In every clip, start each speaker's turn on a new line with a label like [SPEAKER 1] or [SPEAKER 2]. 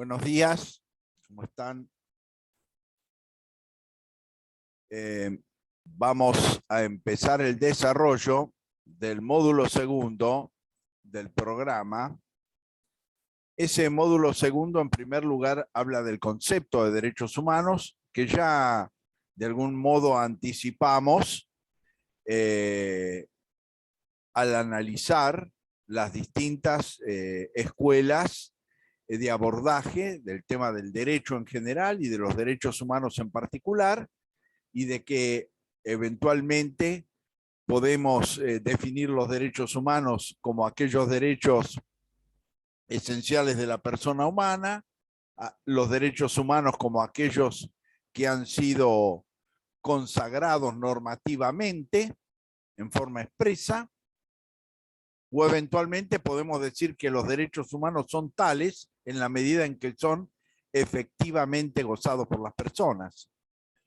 [SPEAKER 1] Buenos días, ¿cómo están? Vamos a empezar el desarrollo del módulo segundo del programa. Ese módulo segundo, en primer lugar, habla del concepto de derechos humanos, que ya de algún modo anticipamos al analizar las distintas escuelas de abordaje del tema del derecho en general y de los derechos humanos en particular, y de que eventualmente podemos definir los derechos humanos como aquellos derechos esenciales de la persona humana, los derechos humanos como aquellos que han sido consagrados normativamente en forma expresa, o eventualmente podemos decir que los derechos humanos son tales en la medida en que son efectivamente gozados por las personas.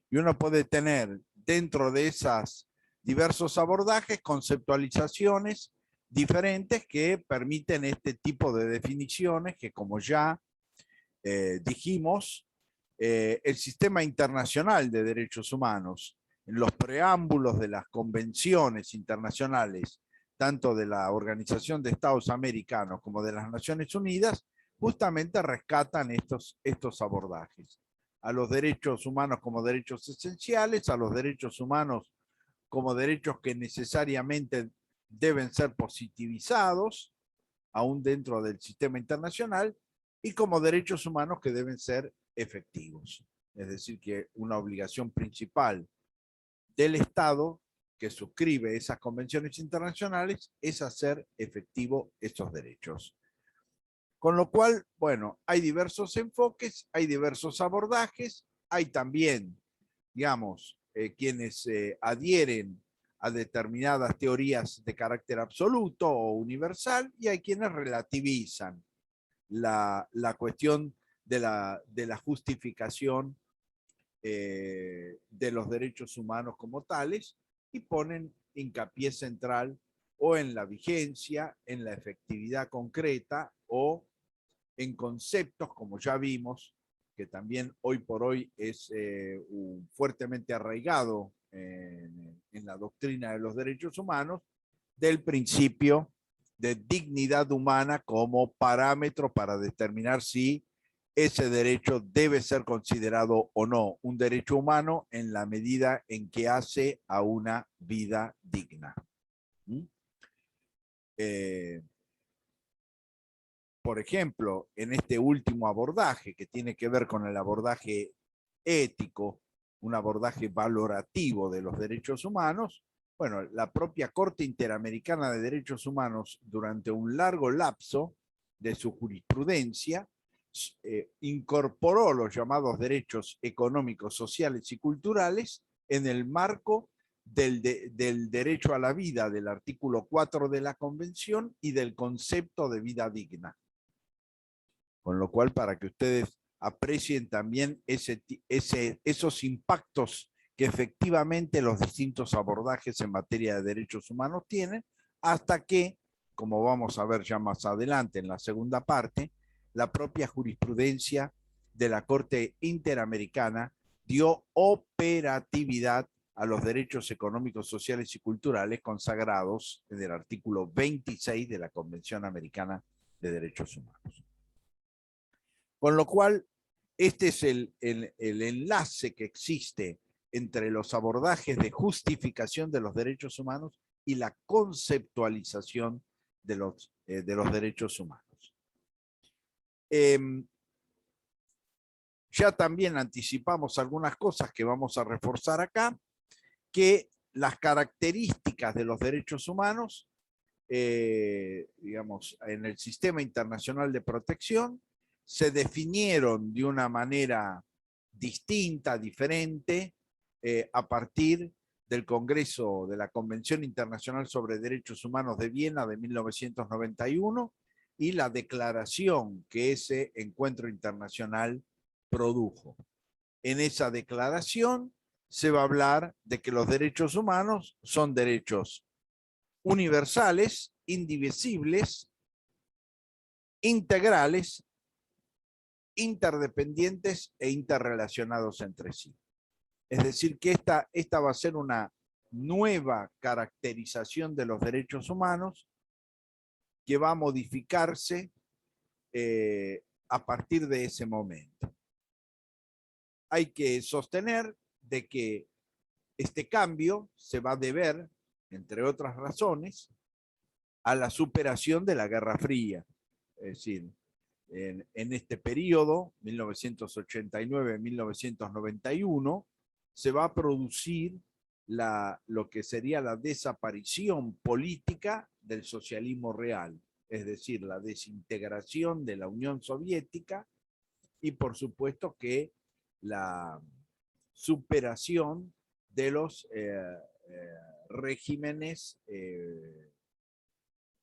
[SPEAKER 1] Y uno puede tener dentro de esos diversos abordajes conceptualizaciones diferentes que permiten este tipo de definiciones que, como ya dijimos, el sistema internacional de derechos humanos, en los preámbulos de las convenciones internacionales, tanto de la Organización de Estados Americanos como de las Naciones Unidas, justamente rescatan estos abordajes. A los derechos humanos como derechos esenciales, a los derechos humanos como derechos que necesariamente deben ser positivizados, aún dentro del sistema internacional, y como derechos humanos que deben ser efectivos. Es decir, que una obligación principal del Estado que suscribe esas convenciones internacionales es hacer efectivo esos derechos. Con lo cual, bueno, hay diversos enfoques, hay diversos abordajes, hay también, digamos, quienes adhieren a determinadas teorías de carácter absoluto o universal, y hay quienes relativizan la cuestión de la justificación de los derechos humanos como tales, y ponen hincapié central o en la vigencia, en la efectividad concreta, o en conceptos, como ya vimos, que también hoy por hoy es fuertemente arraigado en la doctrina de los derechos humanos, del principio de dignidad humana como parámetro para determinar si ese derecho debe ser considerado o no un derecho humano en la medida en que hace a una vida digna. Por ejemplo, en este último abordaje, que tiene que ver con el abordaje ético, un abordaje valorativo de los derechos humanos, bueno, la propia Corte Interamericana de Derechos Humanos, durante un largo lapso de su jurisprudencia, incorporó los llamados derechos económicos, sociales y culturales en el marco del derecho a la vida, del artículo 4 de la Convención, y del concepto de vida digna. Con lo cual, para que ustedes aprecien también esos impactos que efectivamente los distintos abordajes en materia de derechos humanos tienen, hasta que, como vamos a ver ya más adelante en la segunda parte, la propia jurisprudencia de la Corte Interamericana dio operatividad a los derechos económicos, sociales y culturales consagrados en el artículo 26 de la Convención Americana de Derechos Humanos. Con lo cual, este es el enlace que existe entre los abordajes de justificación de los derechos humanos y la conceptualización de los derechos humanos. Ya también anticipamos algunas cosas que vamos a reforzar acá, que las características de los derechos humanos, digamos, en el sistema internacional de protección, se definieron de una manera distinta, diferente, a partir del Congreso de la Convención Internacional sobre Derechos Humanos de Viena de 1991 y la declaración que ese encuentro internacional produjo. En esa declaración se va a hablar de que los derechos humanos son derechos universales, indivisibles, integrales interdependientes e interrelacionados entre sí. Es decir, que esta va a ser una nueva caracterización de los derechos humanos que va a modificarse a partir de ese momento. Hay que sostener de que este cambio se va a deber, entre otras razones, a la superación de la Guerra Fría. Es decir, en este periodo, 1989-1991, se va a producir lo que sería la desaparición política del socialismo real, es decir, la desintegración de la Unión Soviética y por supuesto que la superación de los regímenes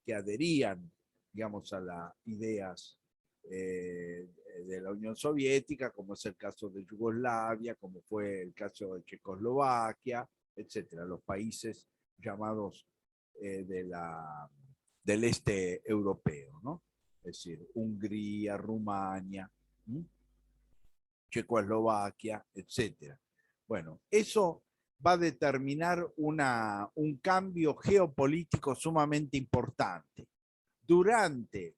[SPEAKER 1] que adherían, digamos, a las ideas de la Unión Soviética, como es el caso de Yugoslavia, como fue el caso de Checoslovaquia, etcétera, los países llamados del este europeo, ¿no? Es decir, Hungría, Rumania, Checoslovaquia, etcétera. Bueno, eso va a determinar un cambio geopolítico sumamente importante. Durante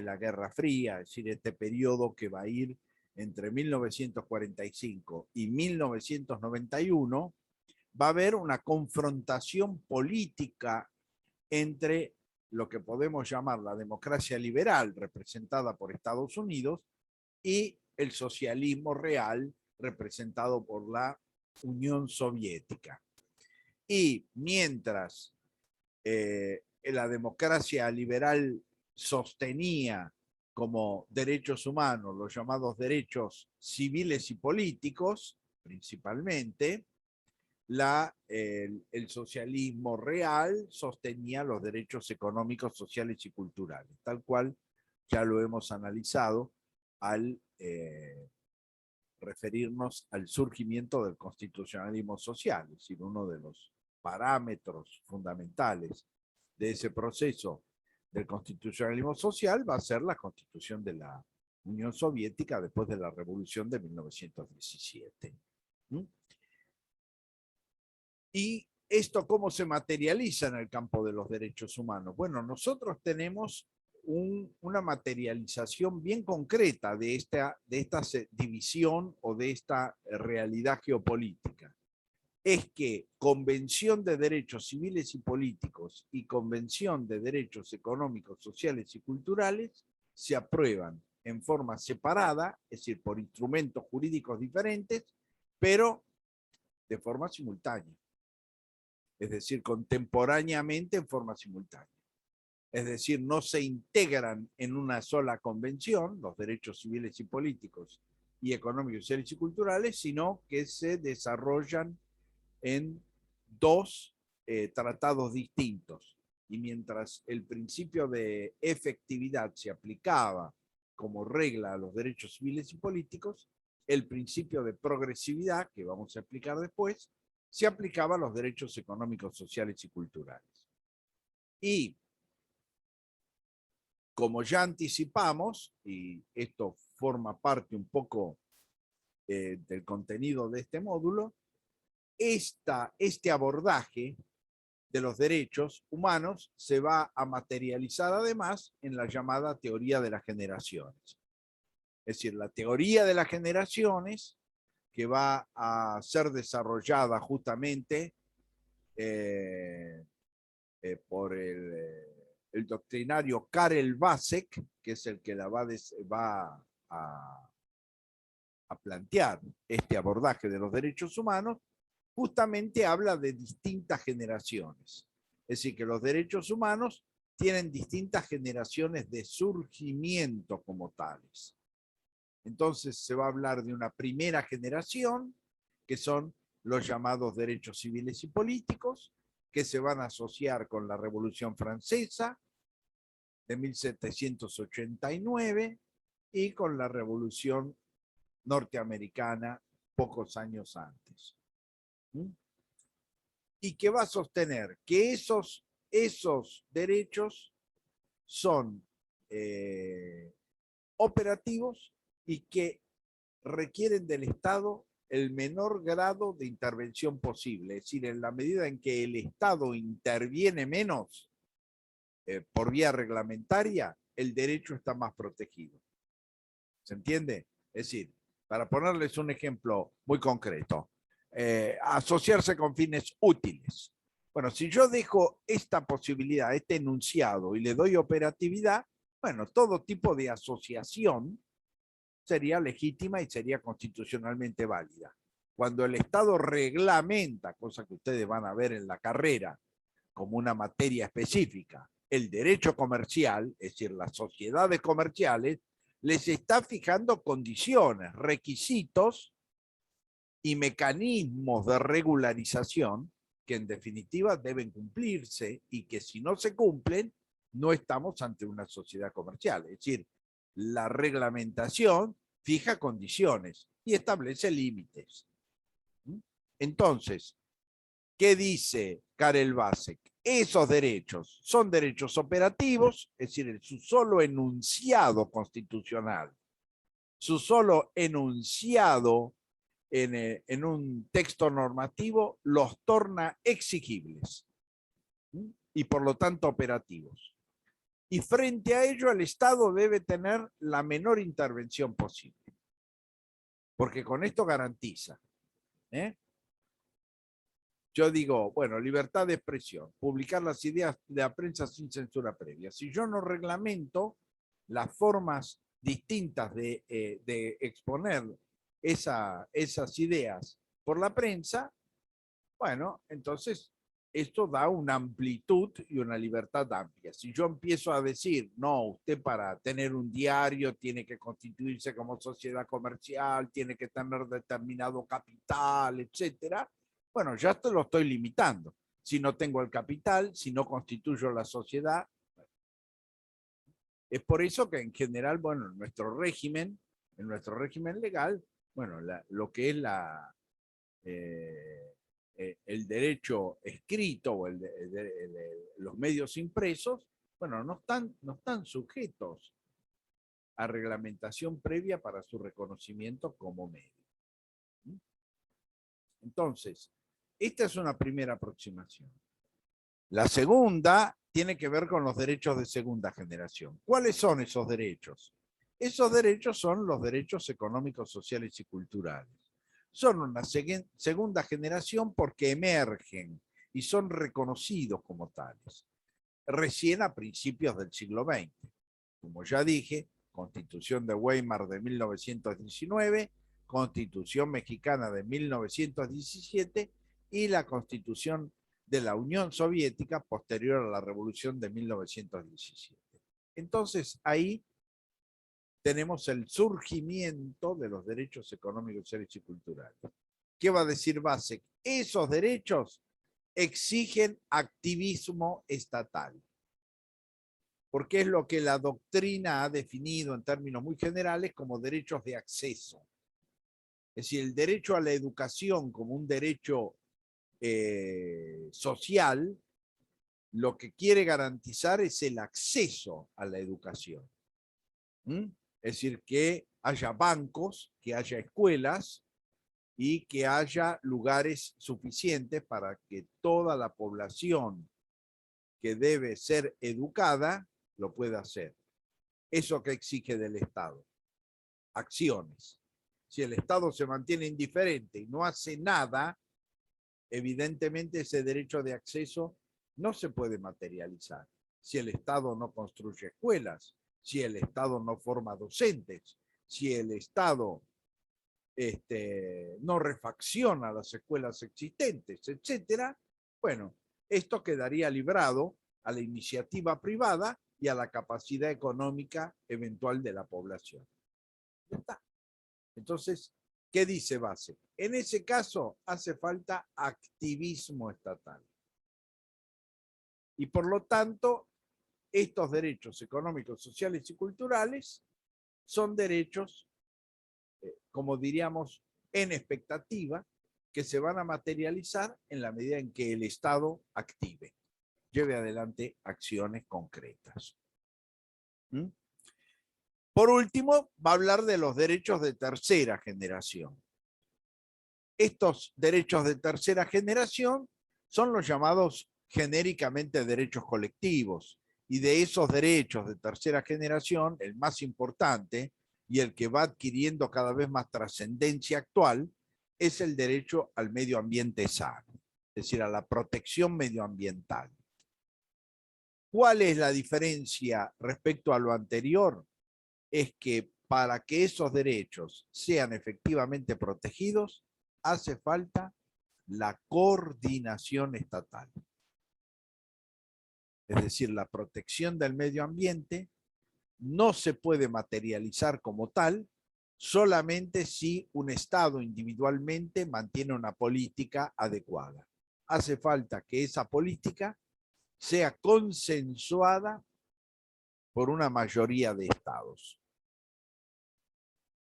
[SPEAKER 1] la Guerra Fría, es decir, este periodo que va a ir entre 1945 y 1991, va a haber una confrontación política entre lo que podemos llamar la democracia liberal, representada por Estados Unidos, y el socialismo real, representado por la Unión Soviética. Y mientras la democracia liberal sostenía como derechos humanos los llamados derechos civiles y políticos, principalmente, el socialismo real sostenía los derechos económicos, sociales y culturales, tal cual ya lo hemos analizado al referirnos al surgimiento del constitucionalismo social, es decir, uno de los parámetros fundamentales de ese proceso del constitucionalismo social va a ser la constitución de la Unión Soviética después de la Revolución de 1917. ¿Y esto cómo se materializa en el campo de los derechos humanos? Bueno, nosotros tenemos una materialización bien concreta de esta división o de esta realidad geopolítica. Es que Convención de Derechos Civiles y Políticos y Convención de Derechos Económicos, Sociales y Culturales se aprueban en forma separada, es decir, por instrumentos jurídicos diferentes, pero de forma simultánea. Es decir, contemporáneamente en forma simultánea. Es decir, no se integran en una sola convención los derechos civiles y políticos y económicos, sociales y culturales, sino que se desarrollan en dos tratados distintos. Y mientras el principio de efectividad se aplicaba como regla a los derechos civiles y políticos, el principio de progresividad, que vamos a explicar después, se aplicaba a los derechos económicos, sociales y culturales. Y como ya anticipamos, y esto forma parte un poco del contenido de este módulo, este abordaje de los derechos humanos se va a materializar además en la llamada teoría de las generaciones. Es decir, la teoría de las generaciones que va a ser desarrollada justamente por el doctrinario Karel Vasek, que es el que la va a plantear este abordaje de los derechos humanos, justamente habla de distintas generaciones. Es decir, que los derechos humanos tienen distintas generaciones de surgimiento como tales. Entonces se va a hablar de una primera generación, que son los llamados derechos civiles y políticos, que se van a asociar con la Revolución Francesa de 1789 y con la Revolución Norteamericana pocos años antes. Y que va a sostener que esos derechos son operativos y que requieren del Estado el menor grado de intervención posible. Es decir, en la medida en que el Estado interviene menos por vía reglamentaria, el derecho está más protegido. ¿Se entiende? Es decir, para ponerles un ejemplo muy concreto, asociarse con fines útiles. Bueno, si yo dejo esta posibilidad, este enunciado y le doy operatividad, bueno, todo tipo de asociación sería legítima y sería constitucionalmente válida. Cuando el Estado reglamenta, cosa que ustedes van a ver en la carrera como una materia específica, el derecho comercial, es decir, las sociedades comerciales, les está fijando condiciones, requisitos y mecanismos de regularización que en definitiva deben cumplirse y que si no se cumplen, no estamos ante una sociedad comercial. Es decir, la reglamentación fija condiciones y establece límites. Entonces, ¿qué dice Karel Vasek? Esos derechos son derechos operativos, es decir, su solo enunciado constitucional, su solo enunciado en un texto normativo los torna exigibles y por lo tanto operativos. Y frente a ello el Estado debe tener la menor intervención posible, porque con esto garantiza. Yo digo, bueno, libertad de expresión, publicar las ideas de la prensa sin censura previa. Si yo no reglamento las formas distintas de exponer esas ideas por la prensa, bueno, entonces esto da una amplitud y una libertad amplia. Si yo empiezo a decir, no, usted para tener un diario tiene que constituirse como sociedad comercial, tiene que tener determinado capital, etcétera, bueno, ya te lo estoy limitando. Si no tengo el capital, si no constituyo la sociedad. Es por eso que en general, bueno, en nuestro régimen legal, bueno, lo que es el derecho escrito o los medios impresos, bueno, no están sujetos a reglamentación previa para su reconocimiento como medio. Entonces, esta es una primera aproximación. La segunda tiene que ver con los derechos de segunda generación. ¿Cuáles son esos derechos? Esos derechos son los derechos económicos, sociales y culturales. Son una segunda generación porque emergen y son reconocidos como tales. Recién a principios del siglo XX. Como ya dije, Constitución de Weimar de 1919, Constitución Mexicana de 1917 y la Constitución de la Unión Soviética posterior a la Revolución de 1917. Entonces ahí tenemos el surgimiento de los derechos económicos, sociales y culturales. ¿Qué va a decir Vasek? Esos derechos exigen activismo estatal, porque es lo que la doctrina ha definido en términos muy generales como derechos de acceso. Es decir, el derecho a la educación como un derecho social, lo que quiere garantizar es el acceso a la educación. Es decir, que haya bancos, que haya escuelas y que haya lugares suficientes para que toda la población que debe ser educada lo pueda hacer. ¿Eso que exige del Estado? Acciones. Si el Estado se mantiene indiferente y no hace nada, evidentemente ese derecho de acceso no se puede materializar. Si el Estado no construye escuelas, si el Estado no forma docentes, si el Estado no refacciona las escuelas existentes, etcétera, bueno, esto quedaría librado a la iniciativa privada y a la capacidad económica eventual de la población. Ya está. Entonces, ¿qué dice Vasek? En ese caso hace falta activismo estatal. Y por lo tanto, estos derechos económicos, sociales y culturales son derechos, como diríamos, en expectativa, que se van a materializar en la medida en que el Estado active, lleve adelante acciones concretas. Por último, va a hablar de los derechos de tercera generación. Estos derechos de tercera generación son los llamados genéricamente derechos colectivos. Y de esos derechos de tercera generación, el más importante y el que va adquiriendo cada vez más trascendencia actual es el derecho al medio ambiente sano, es decir, a la protección medioambiental. ¿Cuál es la diferencia respecto a lo anterior? Es que para que esos derechos sean efectivamente protegidos, hace falta la coordinación estatal. Es decir, la protección del medio ambiente no se puede materializar como tal solamente si un Estado individualmente mantiene una política adecuada. Hace falta que esa política sea consensuada por una mayoría de estados.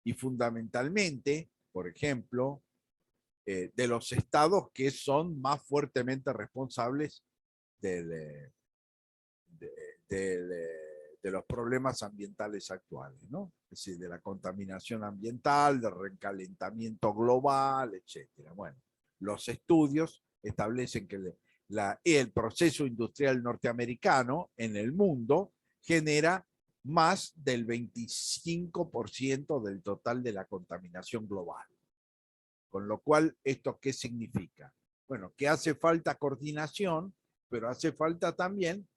[SPEAKER 1] Y fundamentalmente, por ejemplo, de los estados que son más fuertemente responsables de los problemas ambientales actuales, ¿no? Es decir, de la contaminación ambiental, del recalentamiento global, etcétera. Bueno, los estudios establecen que el proceso industrial norteamericano en el mundo genera más del 25% del total de la contaminación global. Con lo cual, ¿esto qué significa? Bueno, que hace falta coordinación, pero hace falta también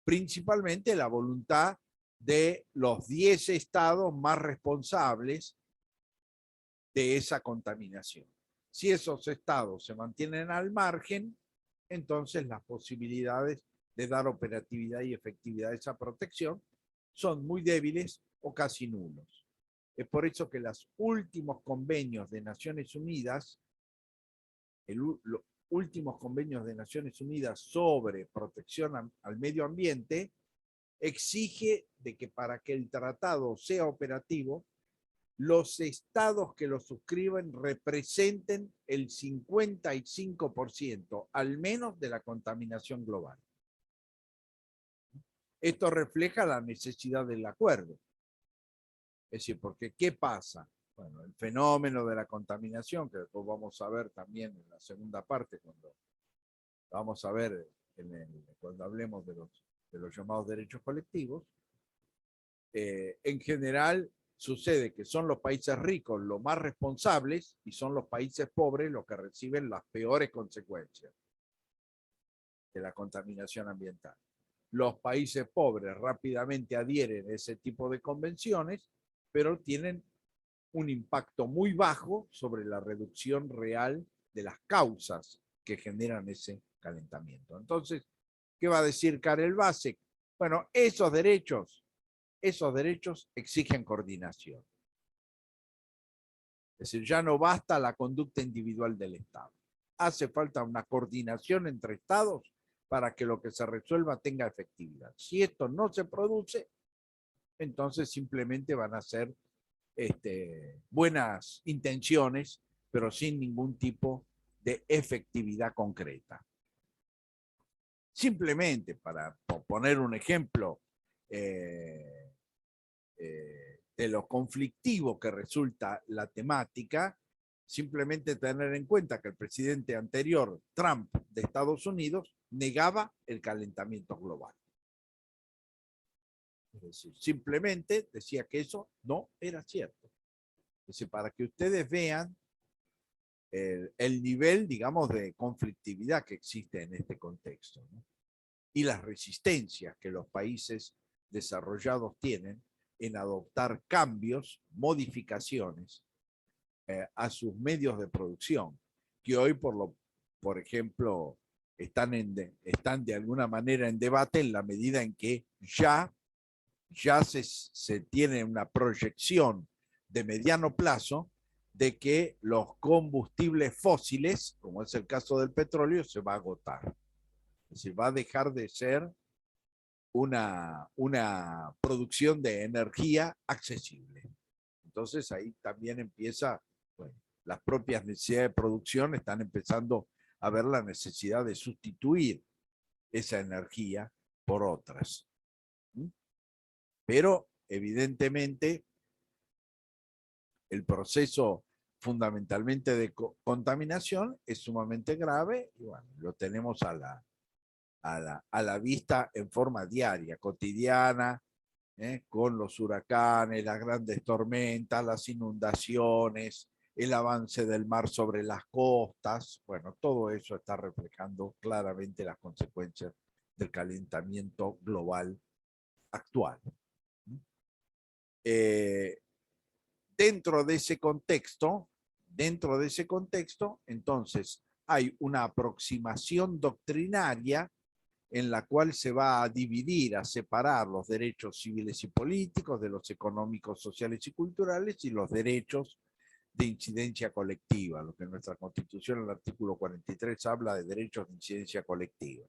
[SPEAKER 1] principalmente la voluntad de los 10 estados más responsables de esa contaminación. Si esos estados se mantienen al margen, entonces las posibilidades de dar operatividad y efectividad a esa protección son muy débiles o casi nulos. Es por eso que los últimos convenios de Naciones Unidas, los últimos convenios de Naciones Unidas sobre protección al medio ambiente, exige de que para que el tratado sea operativo, los estados que lo suscriben representen el 55% al menos de la contaminación global. Esto refleja la necesidad del acuerdo. Es decir, porque ¿qué pasa? Bueno, el fenómeno de la contaminación, que después vamos a ver también en la segunda parte, cuando vamos a ver cuando hablemos de los llamados derechos colectivos, en general sucede que son los países ricos los más responsables y son los países pobres los que reciben las peores consecuencias de la contaminación ambiental. Los países pobres rápidamente adhieren a ese tipo de convenciones, pero tienen un impacto muy bajo sobre la reducción real de las causas que generan ese calentamiento. Entonces, ¿qué va a decir Karel Vacek? Bueno, esos derechos exigen coordinación. Es decir, ya no basta la conducta individual del Estado. Hace falta una coordinación entre Estados para que lo que se resuelva tenga efectividad. Si esto no se produce, entonces simplemente van a ser buenas intenciones, pero sin ningún tipo de efectividad concreta. Simplemente, para poner un ejemplo de lo conflictivo que resulta la temática, simplemente tener en cuenta que el presidente anterior, Trump, de Estados Unidos, negaba el calentamiento global. Es decir, simplemente decía que eso no era cierto. Es decir, para que ustedes vean el nivel, digamos, de conflictividad que existe en este contexto, ¿no? Y las resistencias que los países desarrollados tienen en adoptar cambios, modificaciones a sus medios de producción, que hoy, por ejemplo, están de alguna manera en debate en la medida en que ya se tiene una proyección de mediano plazo de que los combustibles fósiles, como es el caso del petróleo, se va a agotar. Es decir, va a dejar de ser una producción de energía accesible. Entonces ahí también empieza, bueno, las propias necesidades de producción están empezando a ver la necesidad de sustituir esa energía por otras. Pero evidentemente el proceso fundamentalmente de contaminación es sumamente grave y bueno, lo tenemos a la vista en forma diaria, cotidiana, con los huracanes, las grandes tormentas, las inundaciones, el avance del mar sobre las costas. Bueno, todo eso está reflejando claramente las consecuencias del calentamiento global actual. Dentro de ese contexto, entonces hay una aproximación doctrinaria en la cual se va a dividir, a separar los derechos civiles y políticos de los económicos, sociales y culturales y los derechos de incidencia colectiva, lo que en nuestra Constitución, en el artículo 43, habla de derechos de incidencia colectiva.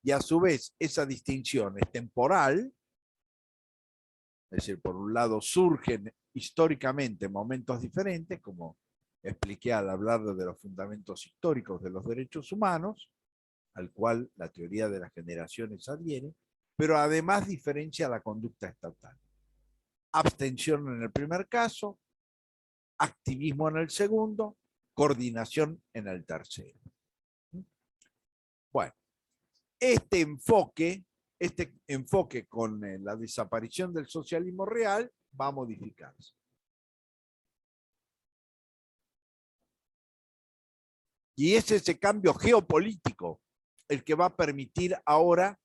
[SPEAKER 1] Y a su vez, esa distinción es temporal, es decir, por un lado surgen históricamente momentos diferentes, como expliqué al hablar de los fundamentos históricos de los derechos humanos, al cual la teoría de las generaciones adhiere, pero además diferencia la conducta estatal. Abstención en el primer caso, activismo en el segundo, coordinación en el tercero. Bueno, este enfoque con la desaparición del socialismo real va a modificarse. Y es ese cambio geopolítico el que va a permitir ahora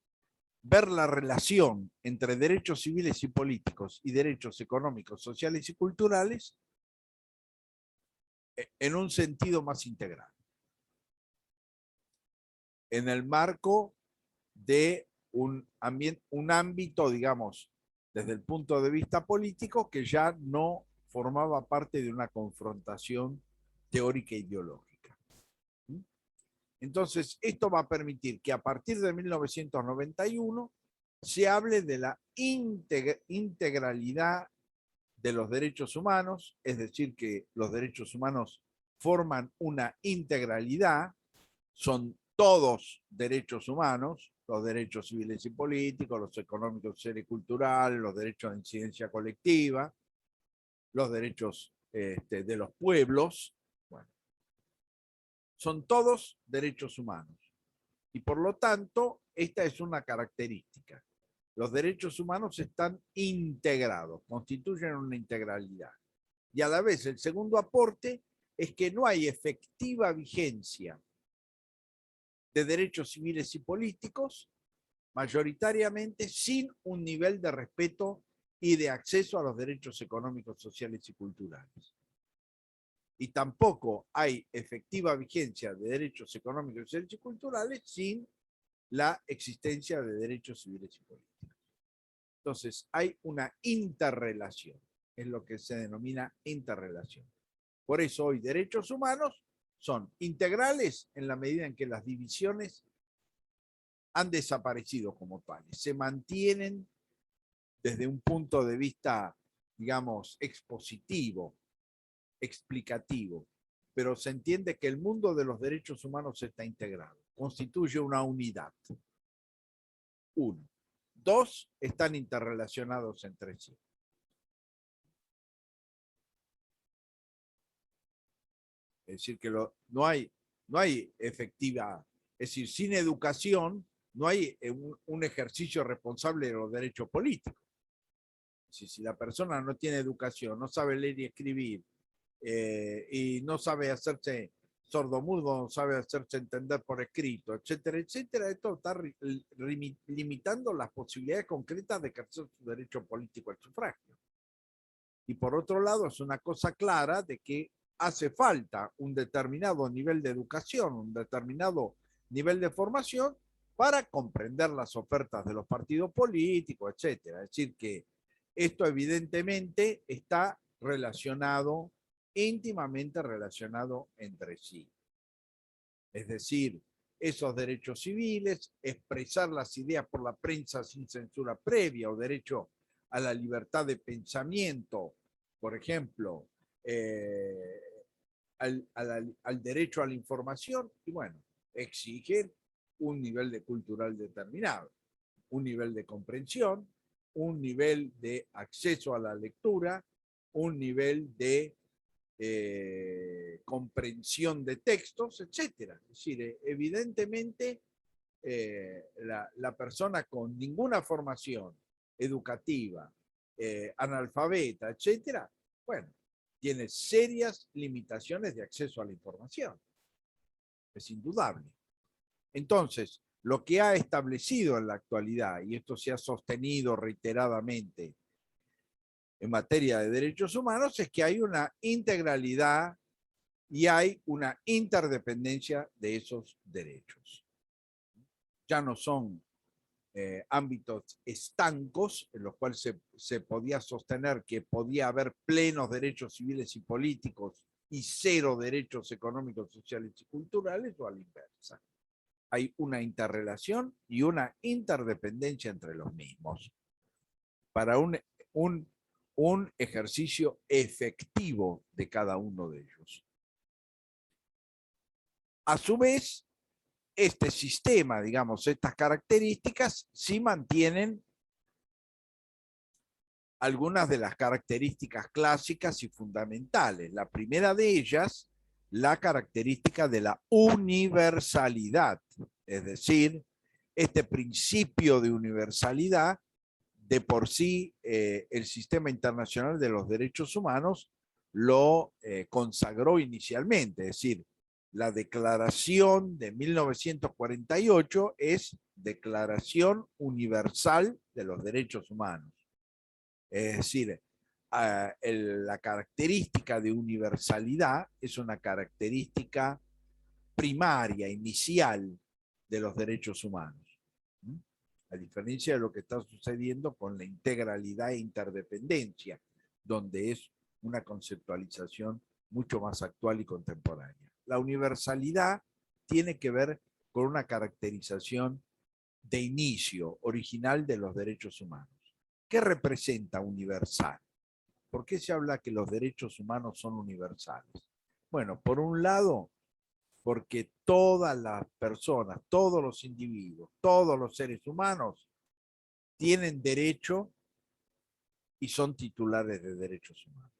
[SPEAKER 1] ver la relación entre derechos civiles y políticos y derechos económicos, sociales y culturales en un sentido más integral. En el marco de un ámbito, digamos, desde el punto de vista político, que ya no formaba parte de una confrontación teórica e ideológica. Entonces, esto va a permitir que a partir de 1991 se hable de la integralidad de los derechos humanos, es decir, que los derechos humanos forman una integralidad, son todos derechos humanos, los derechos civiles y políticos, los económicos, sociales y culturales, los derechos de incidencia colectiva, los derechos de los pueblos, bueno, son todos derechos humanos. Y por lo tanto, esta es una característica. Los derechos humanos están integrados, constituyen una integralidad. Y a la vez, el segundo aporte es que no hay efectiva vigencia de derechos civiles y políticos, mayoritariamente sin un nivel de respeto y de acceso a los derechos económicos, sociales y culturales. Y tampoco hay efectiva vigencia de derechos económicos, sociales y culturales sin la existencia de derechos civiles y políticos. Entonces, hay una interrelación, es lo que se denomina interrelación. Por eso hoy derechos humanos son integrales en la medida en que las divisiones han desaparecido como tales, se mantienen desde un punto de vista, digamos, expositivo, explicativo, pero se entiende que el mundo de los derechos humanos está integrado, constituye una unidad. Uno. Dos, están interrelacionados entre sí. Es decir, que no hay efectiva, es decir, sin educación no hay un ejercicio responsable de los derechos políticos. Si la persona no tiene educación, no sabe leer y escribir, y no sabe hacerse sordomudo, no sabe hacerse entender por escrito, etcétera, etcétera, esto está limitando las posibilidades concretas de ejercer su derecho político al sufragio. Y por otro lado, es una cosa clara de que hace falta un determinado nivel de educación, un determinado nivel de formación para comprender las ofertas de los partidos políticos, etcétera. Es decir, que esto evidentemente está relacionado, íntimamente relacionado entre sí. Es decir, esos derechos civiles, expresar las ideas por la prensa sin censura previa o derecho a la libertad de pensamiento, por ejemplo, al derecho a la información, y bueno, exigen un nivel de cultural determinado, un nivel de comprensión un nivel de acceso a la lectura, un nivel de comprensión de textos, etcétera. Es decir, evidentemente la persona con ninguna formación educativa, analfabeta, etcétera, bueno, tiene serias limitaciones de acceso a la información. Es indudable. Entonces, lo que ha establecido en la actualidad, y esto se ha sostenido reiteradamente en materia de derechos humanos, es que hay una integralidad y hay una interdependencia de esos derechos. Ya no son ámbitos estancos en los cuales se podía sostener que podía haber plenos derechos civiles y políticos y cero derechos económicos, sociales y culturales, o a la inversa. Hay una interrelación y una interdependencia entre los mismos para un ejercicio efectivo de cada uno de ellos. A su vez, este sistema, digamos, estas características, sí mantienen algunas de las características clásicas y fundamentales. La primera de ellas, la característica de la universalidad, es decir, este principio de universalidad, de por sí el sistema internacional de los derechos humanos lo consagró inicialmente, es decir, la Declaración de 1948 es Declaración Universal de los Derechos Humanos. Es decir, la característica de universalidad es una característica primaria, inicial de los derechos humanos. A diferencia de lo que está sucediendo con la integralidad e interdependencia, donde es una conceptualización mucho más actual y contemporánea. La universalidad tiene que ver con una caracterización de inicio, original de los derechos humanos. ¿Qué representa universal? ¿Por qué se habla que los derechos humanos son universales? Bueno, por un lado, porque todas las personas, todos los individuos, todos los seres humanos tienen derecho y son titulares de derechos humanos.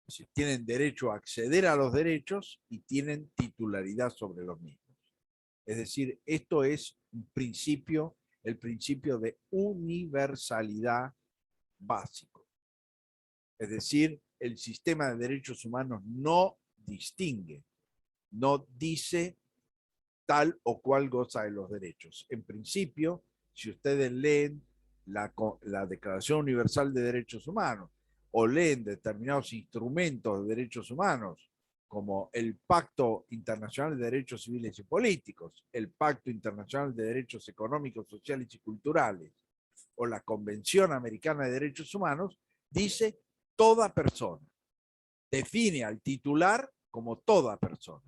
[SPEAKER 1] Es decir, tienen derecho a acceder a los derechos y tienen titularidad sobre los mismos. Es decir, esto es un principio, el principio de universalidad básico. Es decir, el sistema de derechos humanos no distingue, no dice tal o cual goza de los derechos. En principio, si ustedes leen la Declaración Universal de Derechos Humanos o leen determinados instrumentos de derechos humanos, como el Pacto Internacional de Derechos Civiles y Políticos, el Pacto Internacional de Derechos Económicos, Sociales y Culturales, o la Convención Americana de Derechos Humanos, dice toda persona. Define al titular como toda persona.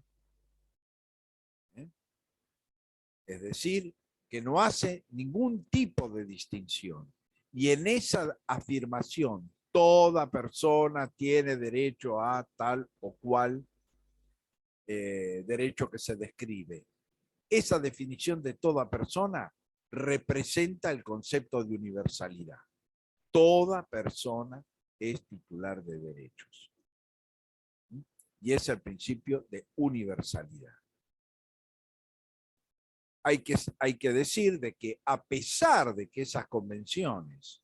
[SPEAKER 1] Es decir, que no hace ningún tipo de distinción. Y en esa afirmación, toda persona tiene derecho a tal o cual derecho que se describe. Esa definición de toda persona representa el concepto de universalidad. Toda persona es titular de derechos. Y es el principio de universalidad. Hay que decir de que a pesar de que esas convenciones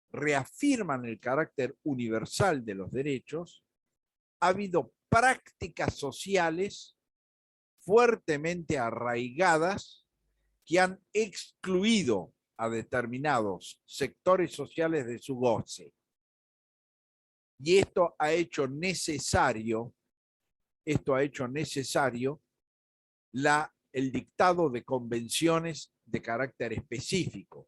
[SPEAKER 1] reafirman el carácter universal de los derechos, ha habido prácticas sociales fuertemente arraigadas que han excluido a determinados sectores sociales de su goce. Y esto ha hecho necesario el dictado de convenciones de carácter específico,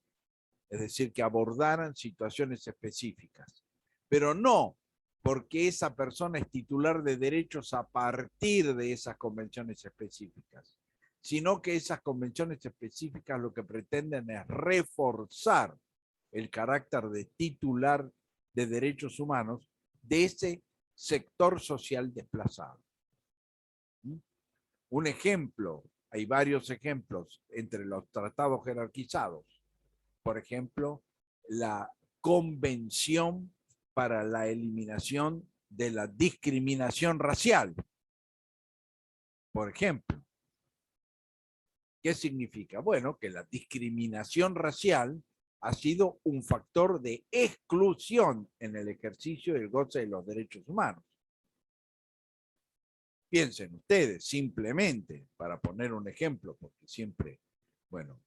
[SPEAKER 1] es decir, que abordaran situaciones específicas, pero no porque esa persona es titular de derechos a partir de esas convenciones específicas, sino que esas convenciones específicas lo que pretenden es reforzar el carácter de titular de derechos humanos de ese sector social desplazado. Un ejemplo, hay varios ejemplos entre los tratados jerarquizados. por ejemplo, la Convención para la Eliminación de la Discriminación Racial, por ejemplo. ¿Qué significa? Bueno, que la discriminación racial ha sido un factor de exclusión en el ejercicio y el goce de los derechos humanos. Piensen ustedes, simplemente, para poner un ejemplo, porque siempre, bueno,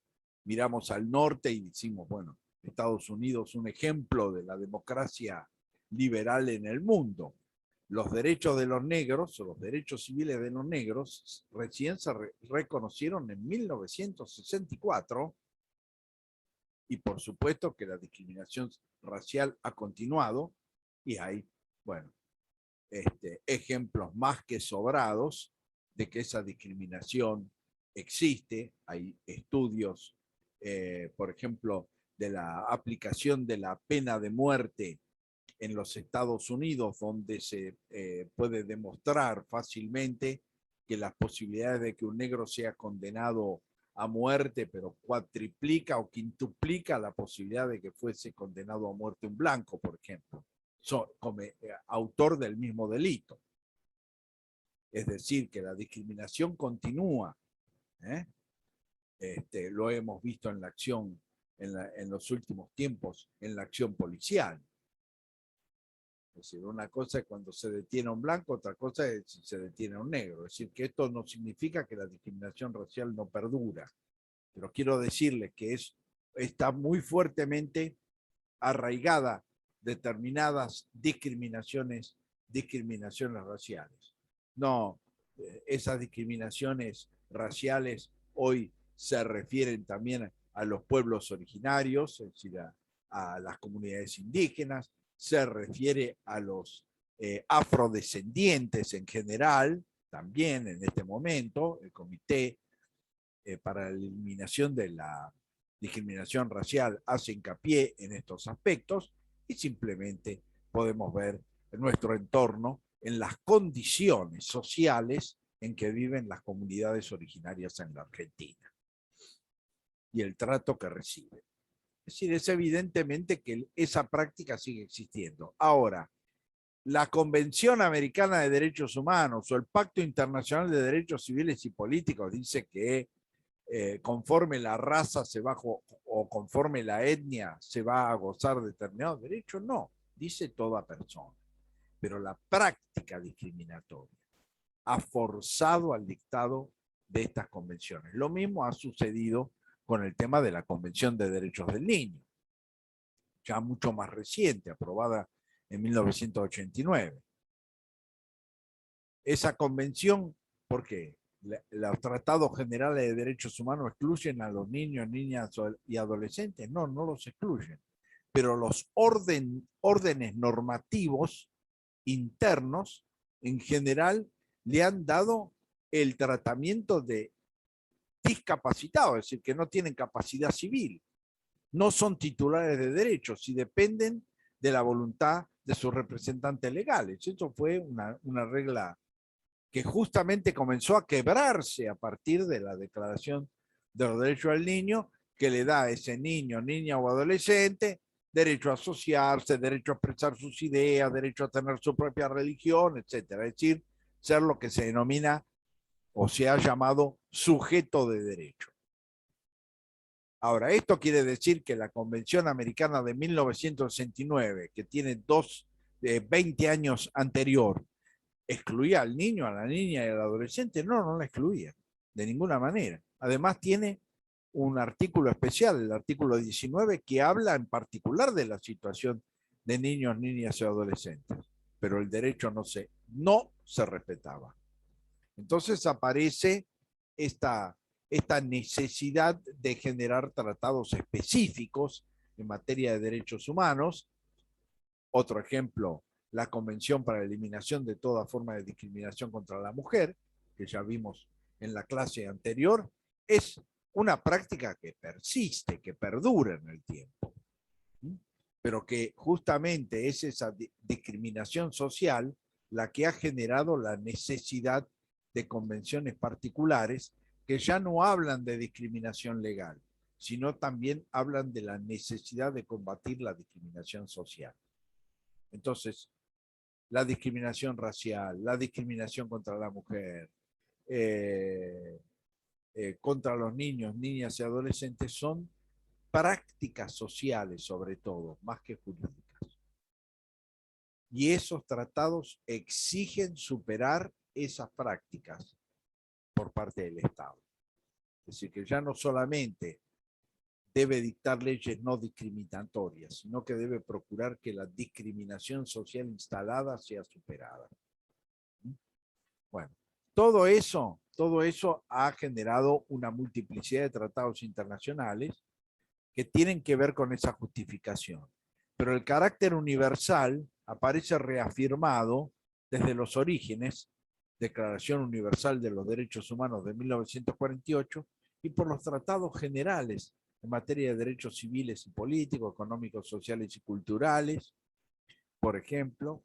[SPEAKER 1] miramos al norte y decimos, bueno, Estados Unidos un ejemplo de la democracia liberal en el mundo. Los derechos de los negros, o los derechos civiles de los negros, recién se reconocieron en 1964, y por supuesto que la discriminación racial ha continuado, y hay, bueno, ejemplos más que sobrados de que esa discriminación existe. Hay estudios, por ejemplo, de la aplicación de la pena de muerte en los Estados Unidos, donde se puede demostrar fácilmente que las posibilidades de que un negro sea condenado a muerte, pero cuatriplica o quintuplica la posibilidad de que fuese condenado a muerte un blanco, por ejemplo, como autor del mismo delito. Es decir, que la discriminación continúa. Lo hemos visto en la acción, en los últimos tiempos, en la acción policial. Es decir, una cosa es cuando se detiene a un blanco, otra cosa es si se detiene a un negro. Es decir, que esto no significa que la discriminación racial no perdura, pero quiero decirles que está muy fuertemente arraigada determinadas discriminaciones raciales. No, esas discriminaciones raciales hoy se refieren también a los pueblos originarios, es decir, a las comunidades indígenas, se refiere a los afrodescendientes en general, también en este momento. El Comité para la Eliminación de la Discriminación Racial hace hincapié en estos aspectos, y simplemente podemos ver en nuestro entorno, en las condiciones sociales en que viven las comunidades originarias en la Argentina y el trato que reciben. Es decir, es evidentemente que esa práctica sigue existiendo. Ahora, la Convención Americana de Derechos Humanos o el Pacto Internacional de Derechos Civiles y Políticos dice que conforme la raza se va, o conforme la etnia se va a gozar de determinados derechos. No, dice toda persona. Pero la práctica discriminatoria ha forzado al dictado de estas convenciones. Lo mismo ha sucedido con el tema de la Convención de Derechos del Niño, ya mucho más reciente, aprobada en 1989. Esa convención, ¿por qué? Los tratados generales de derechos humanos excluyen a los niños, niñas y adolescentes. No, no los excluyen. Pero los órdenes normativos internos, en general, le han dado el tratamiento de discapacitados, es decir, que no tienen capacidad civil, no son titulares de derechos y dependen de la voluntad de sus representantes legales. Eso fue una regla que justamente comenzó a quebrarse a partir de la Declaración de los Derechos del Niño, que le da a ese niño, niña o adolescente derecho a asociarse, derecho a expresar sus ideas, derecho a tener su propia religión, etcétera. Es decir, ser lo que se denomina o se ha llamado sujeto de derecho. Ahora, esto quiere decir que la Convención Americana de 1969, que tiene 20 años anterior, ¿excluía al niño, a la niña y al adolescente? No, no la excluía, de ninguna manera. Además tiene un artículo especial, el artículo 19, que habla en particular de la situación de niños, niñas y adolescentes, pero el derecho no se respetaba. Entonces aparece esta necesidad de generar tratados específicos en materia de derechos humanos. Otro ejemplo, la Convención para la Eliminación de toda forma de discriminación contra la mujer, que ya vimos en la clase anterior, es una práctica que persiste, que perdura en el tiempo, pero que justamente es esa discriminación social la que ha generado la necesidad de convenciones particulares que ya no hablan de discriminación legal, sino también hablan de la necesidad de combatir la discriminación social. Entonces, la discriminación racial, la discriminación contra la mujer, contra los niños, niñas y adolescentes son prácticas sociales sobre todo, más que jurídicas. Y esos tratados exigen superar esas prácticas por parte del Estado. Es decir, que ya no solamente debe dictar leyes no discriminatorias, sino que debe procurar que la discriminación social instalada sea superada. Bueno, todo eso ha generado una multiplicidad de tratados internacionales que tienen que ver con esa justificación. Pero el carácter universal aparece reafirmado desde los orígenes, Declaración Universal de los Derechos Humanos de 1948, y por los tratados generales en materia de derechos civiles y políticos, económicos, sociales y culturales, por ejemplo,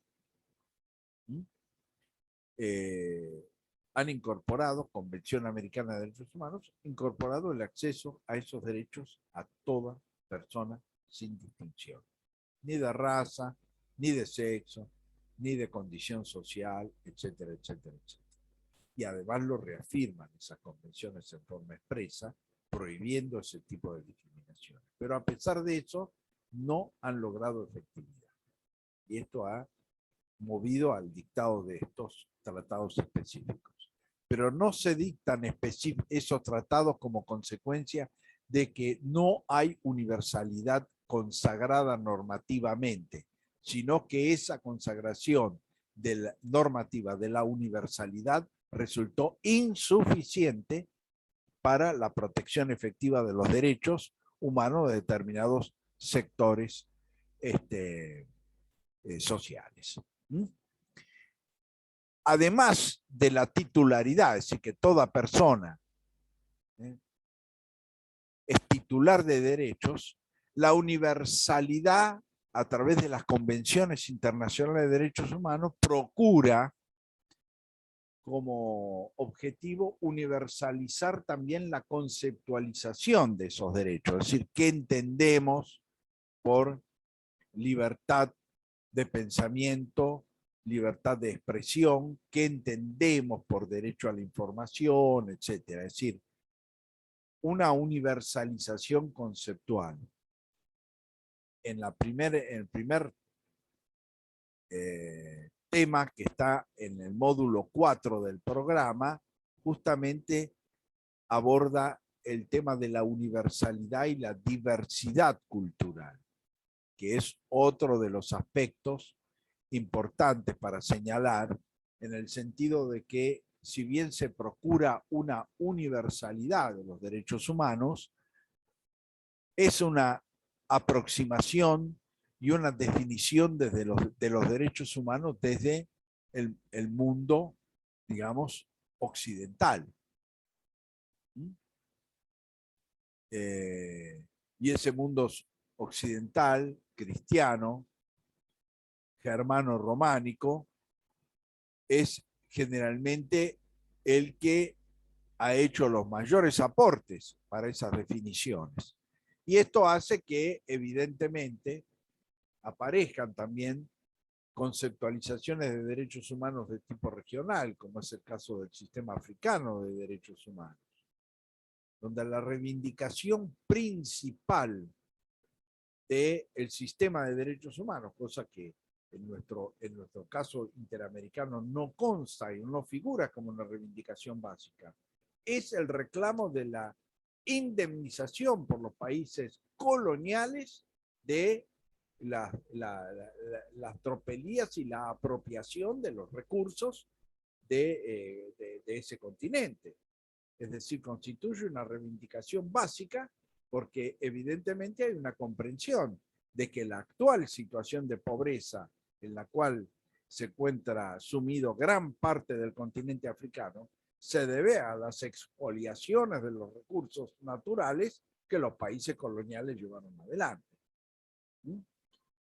[SPEAKER 1] han incorporado, Convención Americana de Derechos Humanos, incorporado el acceso a esos derechos a toda persona sin distinción, ni de raza, ni de sexo, ni de condición social, etcétera, etcétera, etcétera. Y además lo reafirman esas convenciones en forma expresa, prohibiendo ese tipo de discriminaciones. Pero a pesar de eso, no han logrado efectividad. Y esto ha movido al dictado de estos tratados específicos. Pero no se dictan esos tratados como consecuencia de que no hay universalidad consagrada normativamente, sino que esa consagración normativa de la universalidad resultó insuficiente para la protección efectiva de los derechos humanos de determinados sectores sociales. Además de la titularidad, es decir, que toda persona es titular de derechos, la universalidad a través de las convenciones internacionales de derechos humanos procura como objetivo universalizar también la conceptualización de esos derechos, es decir, qué entendemos por libertad de pensamiento, libertad de expresión, qué entendemos por derecho a la información, etcétera. Es decir, una universalización conceptual. En el primer tema que está en el módulo 4 del programa, justamente aborda el tema de la universalidad y la diversidad cultural, que es otro de los aspectos importantes para señalar, en el sentido de que si bien se procura una universalidad de los derechos humanos, es una aproximación y una definición de los derechos humanos desde el mundo, digamos, occidental. Y ese mundo occidental, cristiano, germano-románico, es generalmente el que ha hecho los mayores aportes para esas definiciones. Y esto hace que, evidentemente, aparezcan también conceptualizaciones de derechos humanos de tipo regional, como es el caso del sistema africano de derechos humanos, donde la reivindicación principal del sistema de derechos humanos, cosa que en nuestro caso interamericano no consta y no figura como una reivindicación básica, es el reclamo de la indemnización por los países coloniales de las tropelías y la apropiación de los recursos de ese continente. Es decir, constituye una reivindicación básica porque evidentemente hay una comprensión de que la actual situación de pobreza en la cual se encuentra sumido gran parte del continente africano se debe a las expoliaciones de los recursos naturales que los países coloniales llevaron adelante.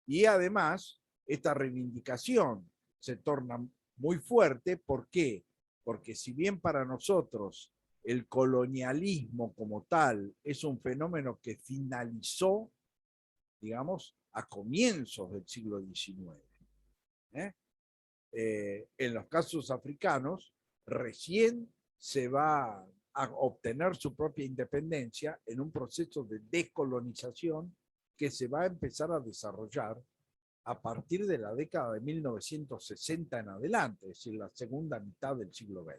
[SPEAKER 1] Y además, esta reivindicación se torna muy fuerte. ¿Por qué? Porque si bien para nosotros el colonialismo como tal es un fenómeno que finalizó, digamos, a comienzos del siglo XIX. ¿Eh? En los casos africanos, recién se va a obtener su propia independencia en un proceso de descolonización que se va a empezar a desarrollar a partir de la década de 1960 en adelante, es decir, la segunda mitad del siglo XX.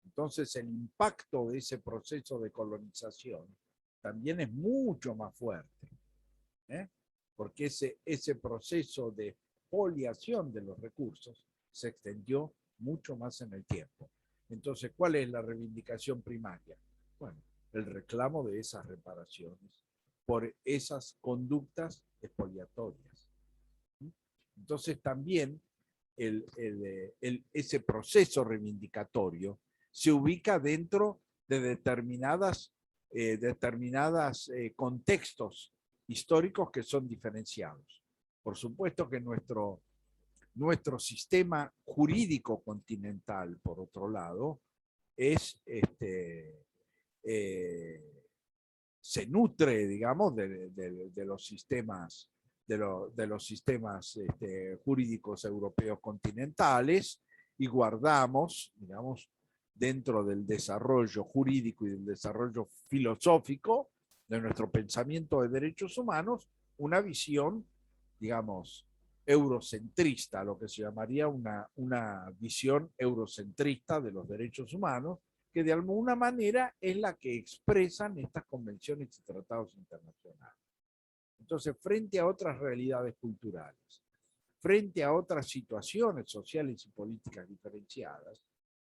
[SPEAKER 1] Entonces, el impacto de ese proceso de colonización también es mucho más fuerte, ¿eh? Porque ese proceso de expoliación de los recursos se extendió mucho más en el tiempo. Entonces, ¿cuál es la reivindicación primaria? Bueno, el reclamo de esas reparaciones por esas conductas expoliatorias. Entonces, también ese proceso reivindicatorio se ubica dentro de determinadas contextos históricos que son diferenciados. Por supuesto que nuestro sistema jurídico continental, por otro lado, se nutre, digamos, de los sistemas, de los sistemas jurídicos europeos continentales y guardamos, digamos, dentro del desarrollo jurídico y del desarrollo filosófico de nuestro pensamiento de derechos humanos, una visión, digamos, eurocentrista, lo que se llamaría una visión eurocentrista de los derechos humanos, que de alguna manera es la que expresan estas convenciones y tratados internacionales. Entonces, frente a otras realidades culturales, frente a otras situaciones sociales y políticas diferenciadas,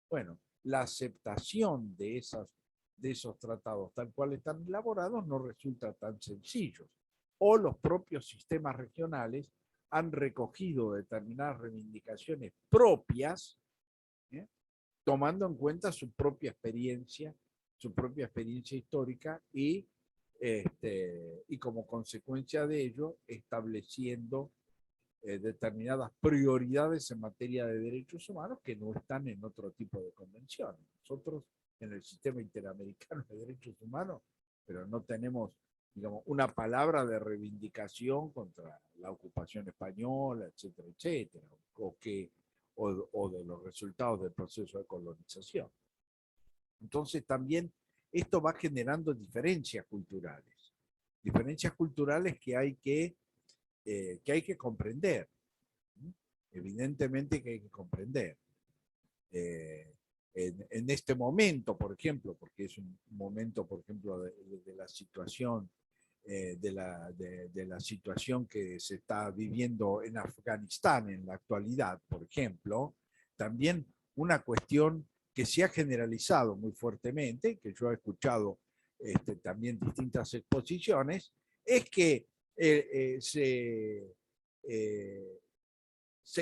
[SPEAKER 1] bueno, la aceptación de esos tratados tal cual están elaborados no resulta tan sencillo. O los propios sistemas regionales han recogido determinadas reivindicaciones propias, ¿eh? Tomando en cuenta su propia experiencia histórica y como consecuencia de ello estableciendo determinadas prioridades en materia de derechos humanos que no están en otro tipo de convenciones. Nosotros en el sistema interamericano de derechos humanos, pero no tenemos, digamos, una palabra de reivindicación contra la ocupación española, etcétera, etcétera, o de los resultados del proceso de colonización. Entonces también esto va generando diferencias culturales que hay que comprender. Evidentemente que hay que comprender. En este momento, por ejemplo, porque es un momento, por ejemplo, de la situación, de la situación que se está viviendo en Afganistán en la actualidad, por ejemplo, también una cuestión que se ha generalizado muy fuertemente, que yo he escuchado también distintas exposiciones, es que se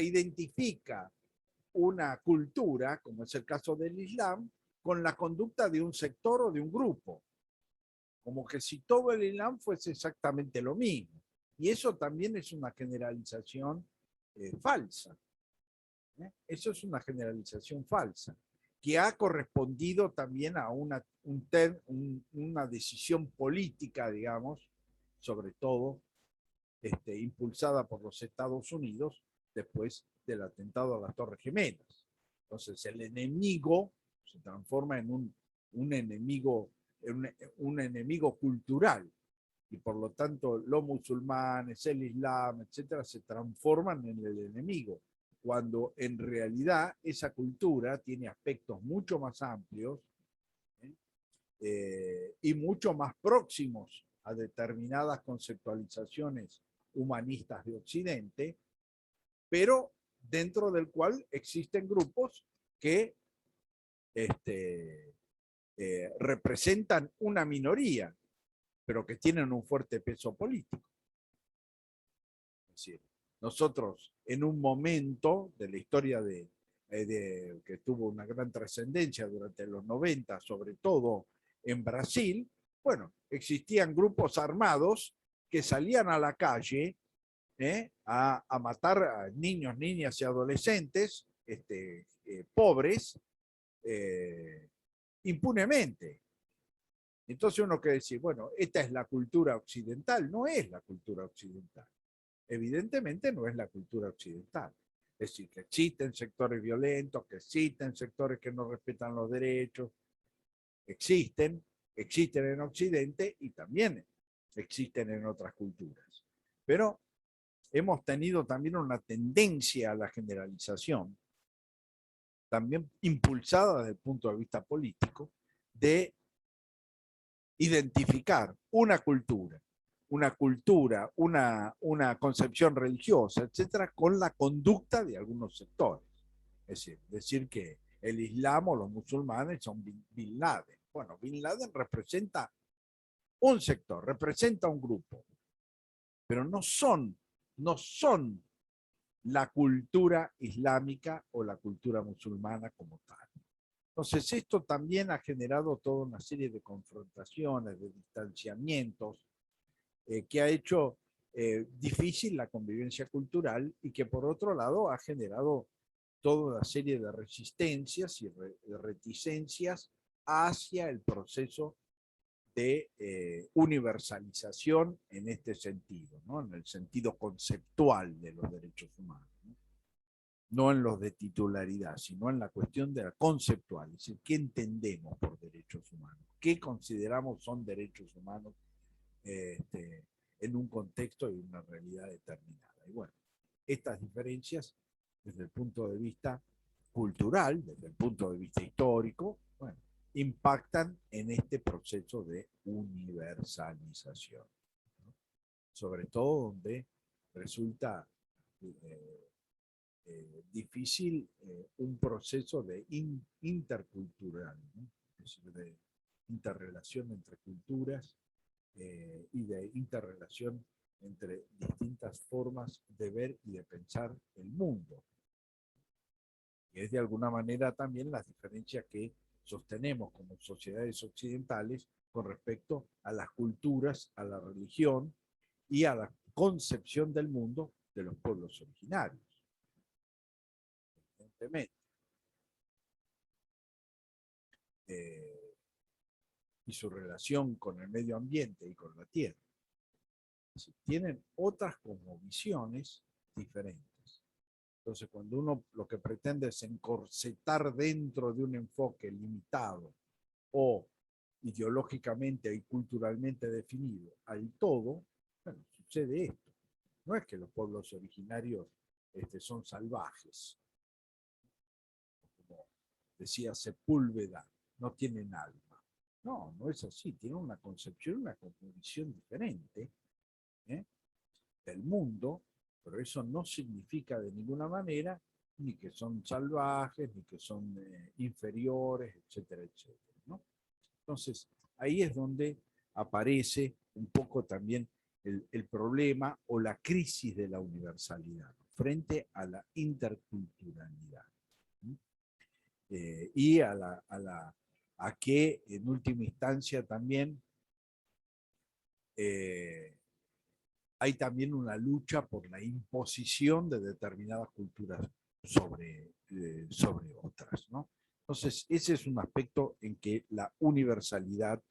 [SPEAKER 1] identifica una cultura, como es el caso del Islam, con la conducta de un sector o de un grupo, como que si todo el Islam fuese exactamente lo mismo. Y eso también es una generalización falsa. Eso es una generalización falsa, que ha correspondido también a una decisión política, digamos, sobre todo impulsada por los Estados Unidos después del atentado a las Torres Gemelas. Entonces el enemigo se transforma en un enemigo cultural, y por lo tanto los musulmanes, el Islam, etcétera, se transforman en el enemigo, cuando en realidad esa cultura tiene aspectos mucho más amplios y mucho más próximos a determinadas conceptualizaciones humanistas de Occidente, pero dentro del cual existen grupos que representan una minoría, pero que tienen un fuerte peso político. Es decir, nosotros en un momento de la historia que tuvo una gran trascendencia durante los 90, sobre todo en Brasil, bueno, existían grupos armados que salían a la calle a matar a niños, niñas y adolescentes pobres, impunemente. Entonces uno quiere decir, bueno, esta es la cultura occidental. No es la cultura occidental. Evidentemente no es la cultura occidental. Es decir, que existen sectores violentos, que existen sectores que no respetan los derechos, existen en Occidente y también existen en otras culturas. Pero hemos tenido también una tendencia a la generalización, también impulsada desde el punto de vista político, de identificar una cultura, una concepción religiosa, etcétera, con la conducta de algunos sectores. Es decir que el Islam o los musulmanes son Bin Laden. Bueno, Bin Laden representa un sector, representa un grupo, pero no son la cultura islámica o la cultura musulmana como tal. Entonces, esto también ha generado toda una serie de confrontaciones, de distanciamientos, que ha hecho difícil la convivencia cultural y que por otro lado ha generado toda una serie de resistencias y de reticencias hacia el proceso de universalización en este sentido, ¿no? En el sentido conceptual de los derechos humanos. No en los de titularidad, sino en la cuestión de la conceptual, es decir, ¿qué entendemos por derechos humanos? ¿Qué consideramos son derechos humanos en un contexto y una realidad determinada? Y bueno, estas diferencias desde el punto de vista cultural, desde el punto de vista histórico, bueno, impactan en este proceso de universalización, ¿no? Sobre todo donde resulta difícil un proceso de intercultural, ¿no? Es decir, de interrelación entre culturas y de interrelación entre distintas formas de ver y de pensar el mundo. Y es de alguna manera también las diferencias que sostenemos como sociedades occidentales con respecto a las culturas, a la religión y a la concepción del mundo de los pueblos originarios. Evidentemente. Y su relación con el medio ambiente y con la tierra. Tienen otras cosmovisiones diferentes. Entonces, cuando uno lo que pretende es encorsetar dentro de un enfoque limitado o ideológicamente y culturalmente definido al todo, bueno, sucede esto. No es que los pueblos originarios son salvajes, como decía Sepúlveda, no tienen alma. No, no es así. Tienen una concepción, una cosmovisión diferente del mundo, pero eso no significa de ninguna manera ni que son salvajes, ni que son inferiores, etcétera, etcétera, ¿no? Entonces, ahí es donde aparece un poco también el problema o la crisis de la universalidad frente a la interculturalidad. Y a que en última instancia también hay también una lucha por la imposición de determinadas culturas sobre otras, ¿no? Entonces, ese es un aspecto en que la universalidad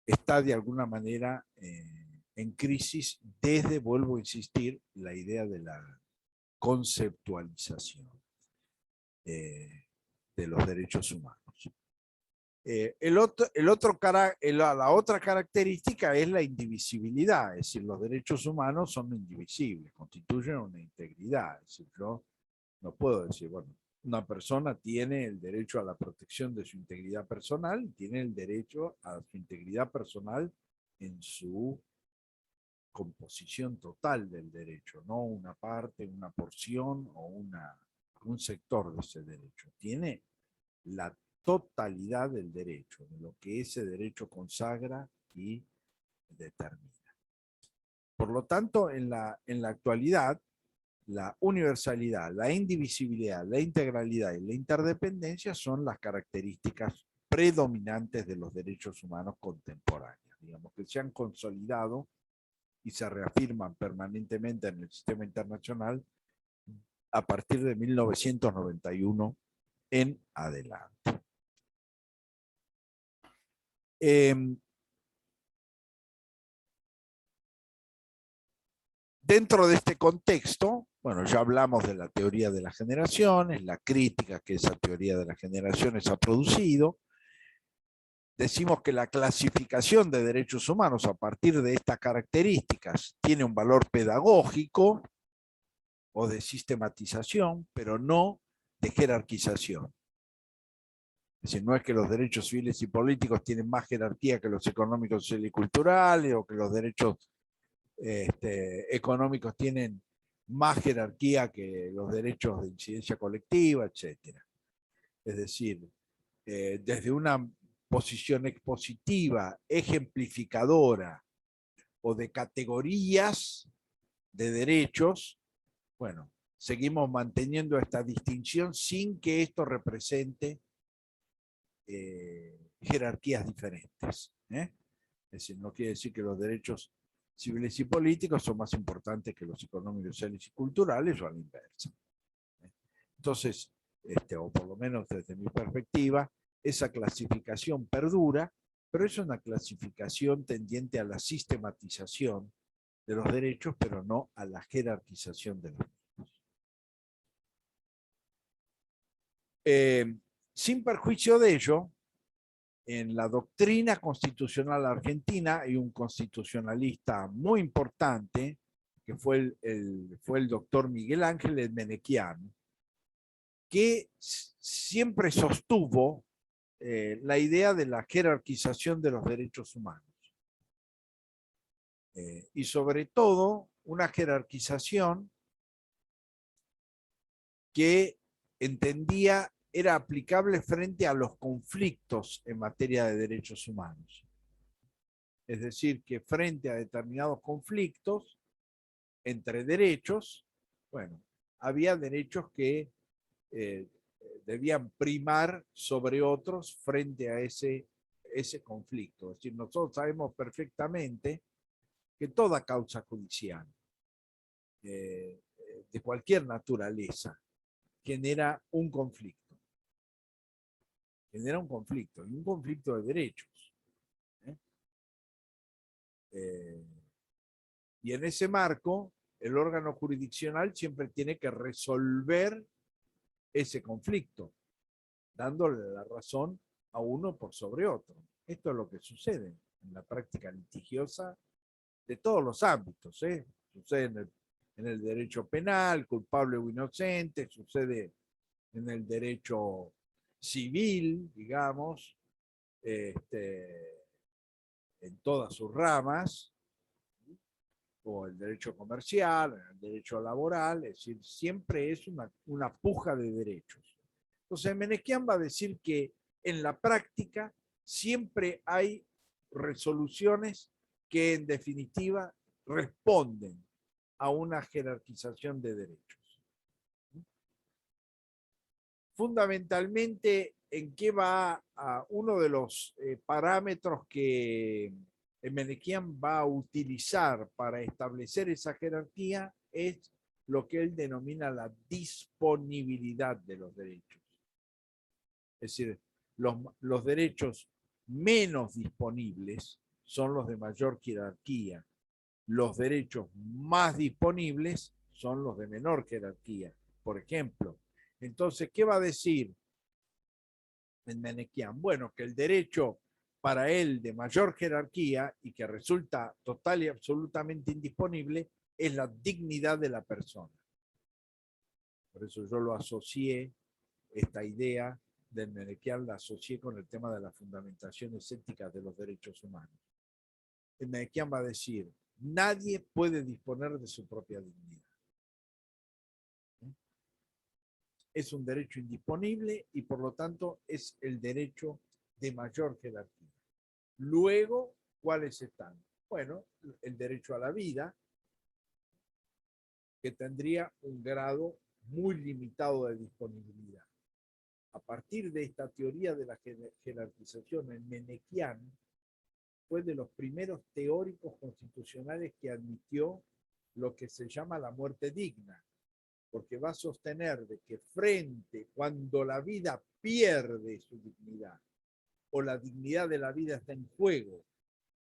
[SPEAKER 1] está de alguna manera en crisis desde, vuelvo a insistir, la idea de la conceptualización de los derechos humanos. La otra característica es la indivisibilidad, es decir, los derechos humanos son indivisibles, constituyen una integridad. Es decir, yo no puedo decir, bueno, una persona tiene el derecho a la protección de su integridad personal, tiene el derecho a su integridad personal en su composición total del derecho, no una parte, una porción o un sector de ese derecho. Tiene la totalidad del derecho, de lo que ese derecho consagra y determina. Por lo tanto, en la actualidad, la universalidad, la indivisibilidad, la integralidad y la interdependencia son las características predominantes de los derechos humanos contemporáneos, digamos, que se han consolidado y se reafirman permanentemente en el sistema internacional a partir de 1991 en adelante. Dentro de este contexto, bueno, ya hablamos de la teoría de las generaciones, la crítica que esa teoría de las generaciones ha producido. Decimos que la clasificación de derechos humanos a partir de estas características tiene un valor pedagógico o de sistematización, pero no de jerarquización. Es decir, no es que los derechos civiles y políticos tienen más jerarquía que los económicos, sociales y culturales, o que los derechos económicos tienen más jerarquía que los derechos de incidencia colectiva, etc. Es decir, desde una posición expositiva, ejemplificadora o de categorías de derechos, bueno, seguimos manteniendo esta distinción sin que esto represente jerarquías diferentes. Es decir, no quiere decir que los derechos civiles y políticos son más importantes que los económicos, sociales y culturales, o a la inversa. Entonces, o por lo menos desde mi perspectiva, esa clasificación perdura, pero es una clasificación tendiente a la sistematización de los derechos, pero no a la jerarquización de los mismos. Sin perjuicio de ello, en la doctrina constitucional argentina hay un constitucionalista muy importante, que fue el doctor Miguel Ángel Menequian, que siempre sostuvo la idea de la jerarquización de los derechos humanos. Y sobre todo, una jerarquización que entendía era aplicable frente a los conflictos en materia de derechos humanos. Es decir, que frente a determinados conflictos entre derechos, bueno, había derechos que debían primar sobre otros frente a ese conflicto. Es decir, nosotros sabemos perfectamente que toda causa judicial de cualquier naturaleza genera un conflicto. Genera un conflicto, y un conflicto de derechos. Y en ese marco, el órgano jurisdiccional siempre tiene que resolver ese conflicto, dándole la razón a uno por sobre otro. Esto es lo que sucede en la práctica litigiosa de todos los ámbitos. Sucede en el derecho penal, culpable o inocente, sucede en el derecho civil, digamos, en todas sus ramas, o el derecho comercial, el derecho laboral, es decir, siempre es una puja de derechos. Entonces, Menequian va a decir que en la práctica siempre hay resoluciones que en definitiva responden a una jerarquización de derechos. Fundamentalmente, ¿en qué va a uno de los parámetros que Menequian va a utilizar para establecer esa jerarquía? Es lo que él denomina la disponibilidad de los derechos. Es decir, los derechos menos disponibles son los de mayor jerarquía. Los derechos más disponibles son los de menor jerarquía. Por ejemplo, entonces, ¿qué va a decir en Menequian? Bueno, que el derecho para él de mayor jerarquía y que resulta total y absolutamente indisponible es la dignidad de la persona. Por eso yo lo asocié, esta idea del Menequian la asocié con el tema de las fundamentaciones éticas de los derechos humanos. El Menequian va a decir, nadie puede disponer de su propia dignidad. Es un derecho indisponible y por lo tanto es el derecho de mayor jerarquía. Luego, ¿cuáles están? Bueno, el derecho a la vida, que tendría un grado muy limitado de disponibilidad. A partir de esta teoría de la jerarquización, el Menequian fue de los primeros teóricos constitucionales que admitió lo que se llama la muerte digna. porque va a sostener de que cuando la vida pierde su dignidad, o la dignidad de la vida está en juego,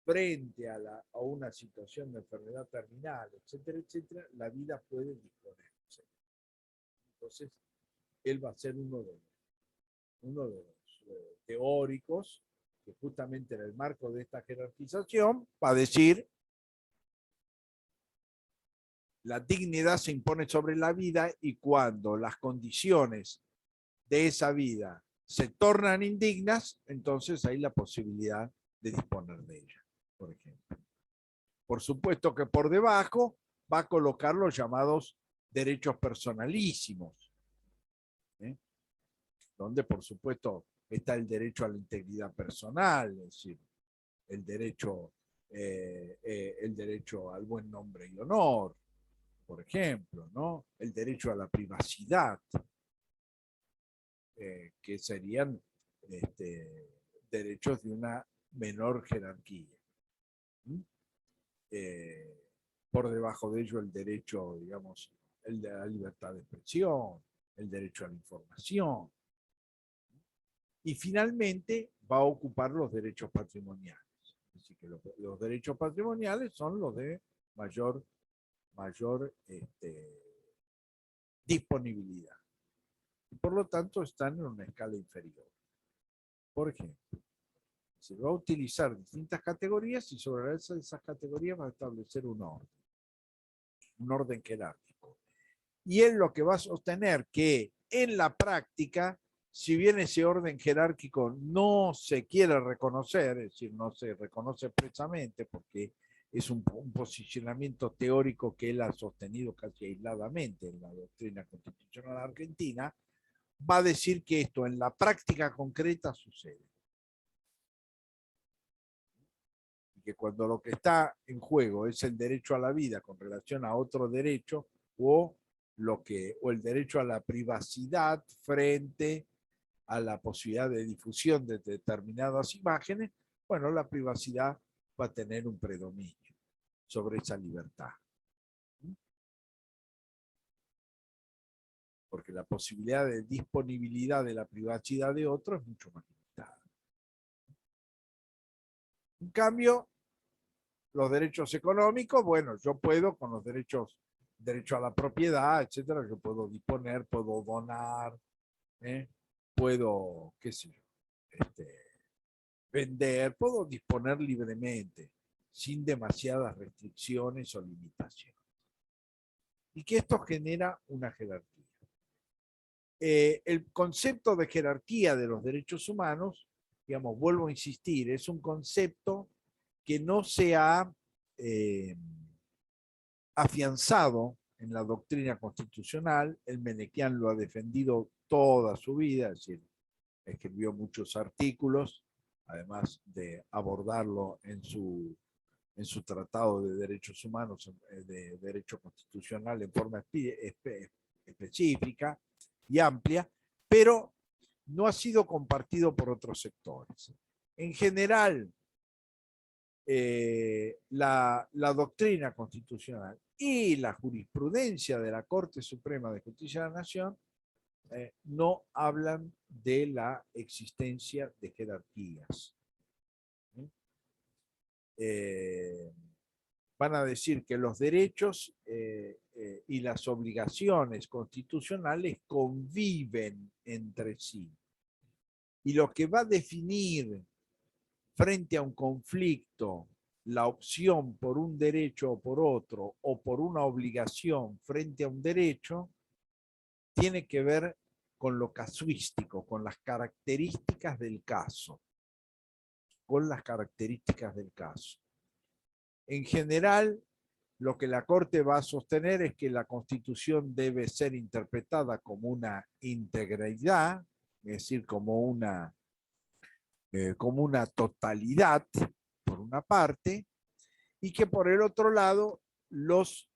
[SPEAKER 1] frente a una situación de enfermedad terminal, etcétera, etcétera, la vida puede disponerse. Entonces, él va a ser uno de los teóricos que justamente en el marco de esta jerarquización va a decir: la dignidad se impone sobre la vida, y cuando las condiciones de esa vida se tornan indignas, entonces hay la posibilidad de disponer de ella, por ejemplo. Por supuesto que por debajo va a colocar los llamados derechos personalísimos, donde por supuesto está el derecho a la integridad personal, es decir, el derecho al buen nombre y honor, por ejemplo, ¿no? El derecho a la privacidad, que serían derechos de una menor jerarquía. Por debajo de ello el derecho, digamos, el de la libertad de expresión, el derecho a la información. Y finalmente va a ocupar los derechos patrimoniales. Es decir, que los derechos patrimoniales son los de mayor disponibilidad. Y por lo tanto están en una escala inferior. Por ejemplo, se va a utilizar distintas categorías y sobre esas categorías va a establecer un orden jerárquico. Y él lo que va a sostener que en la práctica, si bien ese orden jerárquico no se quiere reconocer, es decir, no se reconoce expresamente porque es un posicionamiento teórico que él ha sostenido casi aisladamente en la doctrina constitucional argentina, va a decir que esto en la práctica concreta sucede. Y que cuando lo que está en juego es el derecho a la vida con relación a otro derecho, o el derecho a la privacidad frente a la posibilidad de difusión de determinadas imágenes, bueno, la privacidad va a tener un predominio sobre esa libertad. Porque la posibilidad de disponibilidad de la privacidad de otro es mucho más limitada. En cambio, los derechos económicos, bueno, yo puedo con los derecho a la propiedad, etcétera, yo puedo disponer, puedo donar, puedo, qué sé yo, vender, puedo disponer libremente, sin demasiadas restricciones o limitaciones. Y que esto genera una jerarquía. El concepto de jerarquía de los derechos humanos, digamos, vuelvo a insistir, es un concepto que no se ha afianzado en la doctrina constitucional. El Menequian lo ha defendido toda su vida, es decir, escribió muchos artículos, además de abordarlo en su Tratado de Derechos Humanos, de Derecho Constitucional en forma específica y amplia, pero no ha sido compartido por otros sectores. En general, la doctrina constitucional y la jurisprudencia de la Corte Suprema de Justicia de la Nación no hablan de la existencia de jerarquías. Van a decir que los derechos y las obligaciones constitucionales conviven entre sí. Y lo que va a definir frente a un conflicto la opción por un derecho o por otro, o por una obligación frente a un derecho, tiene que ver con lo casuístico, con las características del caso. En general, lo que la Corte va a sostener es que la Constitución debe ser interpretada como una integridad, es decir, como una totalidad, por una parte, y que por el otro lado, los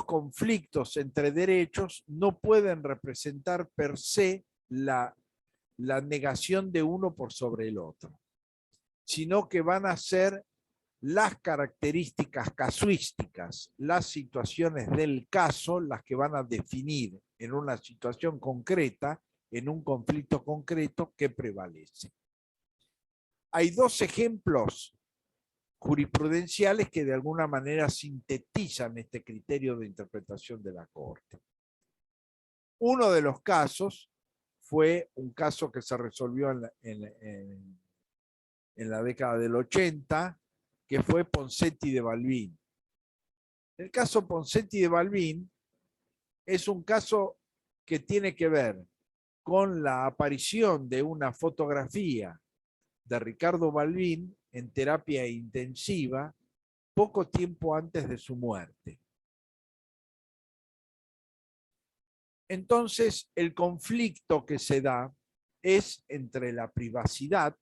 [SPEAKER 1] conflictos entre derechos no pueden representar per se la negación de uno por sobre el otro, sino que van a ser las características casuísticas, las situaciones del caso, las que van a definir en una situación concreta, en un conflicto concreto, qué prevalece. Hay dos ejemplos jurisprudenciales que de alguna manera sintetizan este criterio de interpretación de la Corte. Uno de los casos fue un caso que se resolvió en la década del 80, que fue Ponseti de Balbín. El caso Ponseti de Balbín es un caso que tiene que ver con la aparición de una fotografía de Ricardo Balbín en terapia intensiva poco tiempo antes de su muerte. Entonces, el conflicto que se da es entre la privacidad,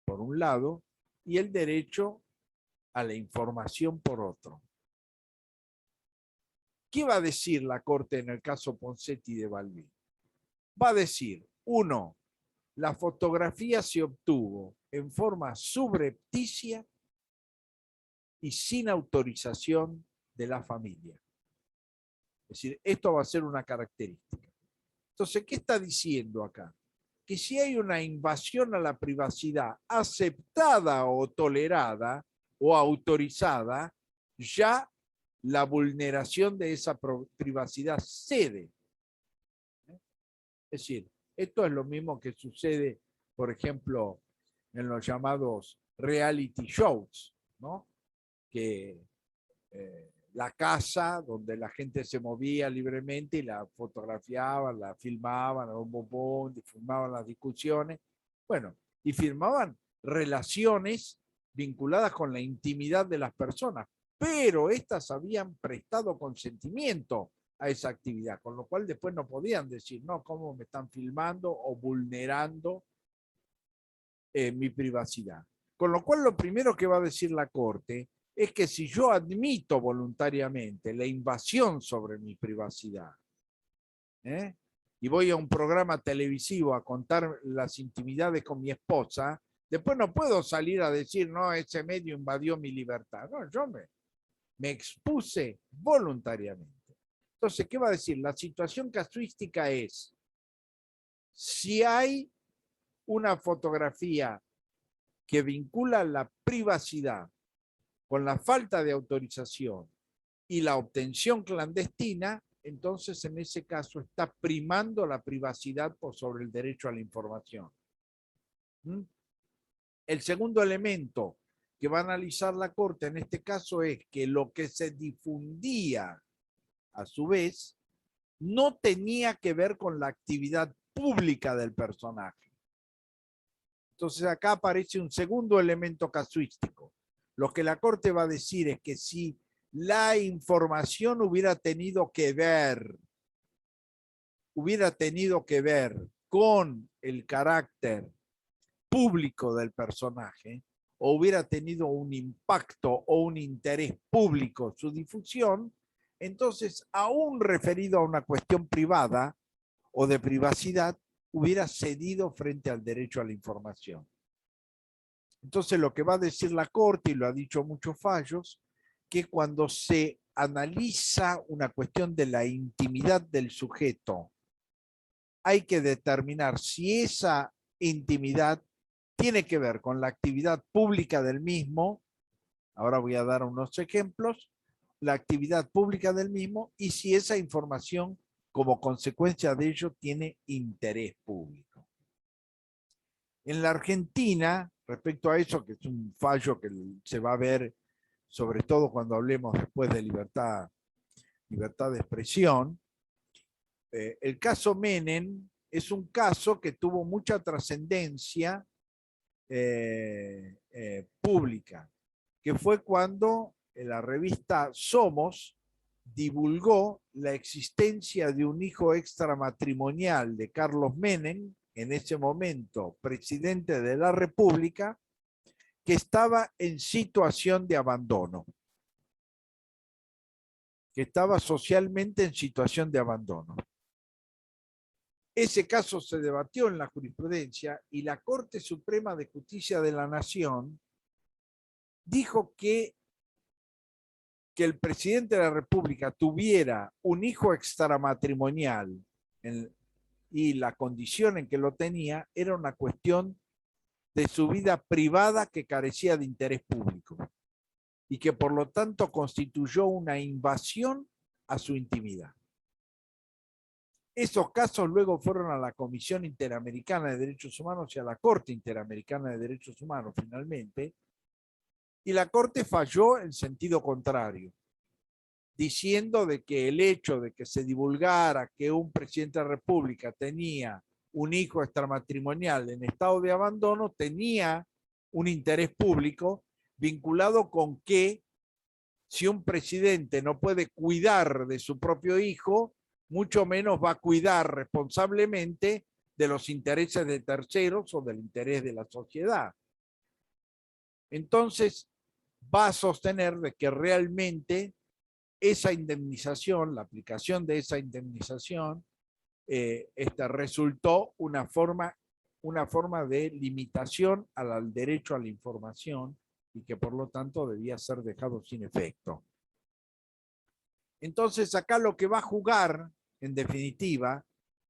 [SPEAKER 1] por un lado, y el derecho a la información, por otro. ¿Qué va a decir la Corte en el caso Ponseti de Balbín? Va a decir, uno, la fotografía se obtuvo en forma subrepticia y sin autorización de la familia. Es decir, esto va a ser una característica. Entonces, ¿qué está diciendo acá? Que si hay una invasión a la privacidad aceptada o tolerada o autorizada, ya la vulneración de esa privacidad cede. Es decir, esto es lo mismo que sucede, por ejemplo, en los llamados reality shows, ¿no? Que la casa donde la gente se movía libremente y la fotografiaban, la filmaban, y filmaban las discusiones. Bueno, y filmaban relaciones vinculadas con la intimidad de las personas, pero estas habían prestado consentimiento a esa actividad, con lo cual después no podían decir, no, cómo me están filmando o vulnerando mi privacidad. Con lo cual lo primero que va a decir la Corte es que si yo admito voluntariamente la invasión sobre mi privacidad, y voy a un programa televisivo a contar las intimidades con mi esposa, después no puedo salir a decir, no, ese medio invadió mi libertad. No, yo me expuse voluntariamente. Entonces, ¿qué va a decir? La situación casuística es, si hay una fotografía que vincula la privacidad con la falta de autorización y la obtención clandestina, entonces en ese caso está primando la privacidad por sobre el derecho a la información. El segundo elemento que va a analizar la Corte en este caso es que lo que se difundía, a su vez, no tenía que ver con la actividad pública del personaje. Entonces acá aparece un segundo elemento casuístico. Lo que la Corte va a decir es que si la información hubiera tenido que ver con el carácter público del personaje, o hubiera tenido un impacto o un interés público su difusión, entonces, aún referido a una cuestión privada o de privacidad, hubiera cedido frente al derecho a la información. Entonces, lo que va a decir la Corte, y lo ha dicho muchos fallos, que cuando se analiza una cuestión de la intimidad del sujeto, hay que determinar si esa intimidad tiene que ver con la actividad pública del mismo, ahora voy a dar unos ejemplos, la actividad pública del mismo y si esa información como consecuencia de ello tiene interés público. En la Argentina, respecto a eso, que es un fallo que se va a ver sobre todo cuando hablemos después de libertad de expresión, el caso Menem es un caso que tuvo mucha trascendencia pública, que fue cuando la revista Somos divulgó la existencia de un hijo extramatrimonial de Carlos Menem, en ese momento presidente de la República, que estaba en situación de abandono, que estaba socialmente en situación de abandono. Ese caso se debatió en la jurisprudencia y la Corte Suprema de Justicia de la Nación dijo que el presidente de la República tuviera un hijo extramatrimonial y la condición en que lo tenía era una cuestión de su vida privada que carecía de interés público y que por lo tanto constituyó una invasión a su intimidad. Esos casos luego fueron a la Comisión Interamericana de Derechos Humanos y a la Corte Interamericana de Derechos Humanos finalmente, y la Corte falló en sentido contrario, diciendo de que el hecho de que se divulgara que un presidente de la República tenía un hijo extramatrimonial en estado de abandono tenía un interés público vinculado con que si un presidente no puede cuidar de su propio hijo, mucho menos va a cuidar responsablemente de los intereses de terceros o del interés de la sociedad. Entonces, va a sostener de que realmente esa indemnización, la aplicación de esa indemnización, resultó una forma de limitación al derecho a la información y que por lo tanto debía ser dejado sin efecto. Entonces acá lo que va a jugar, en definitiva,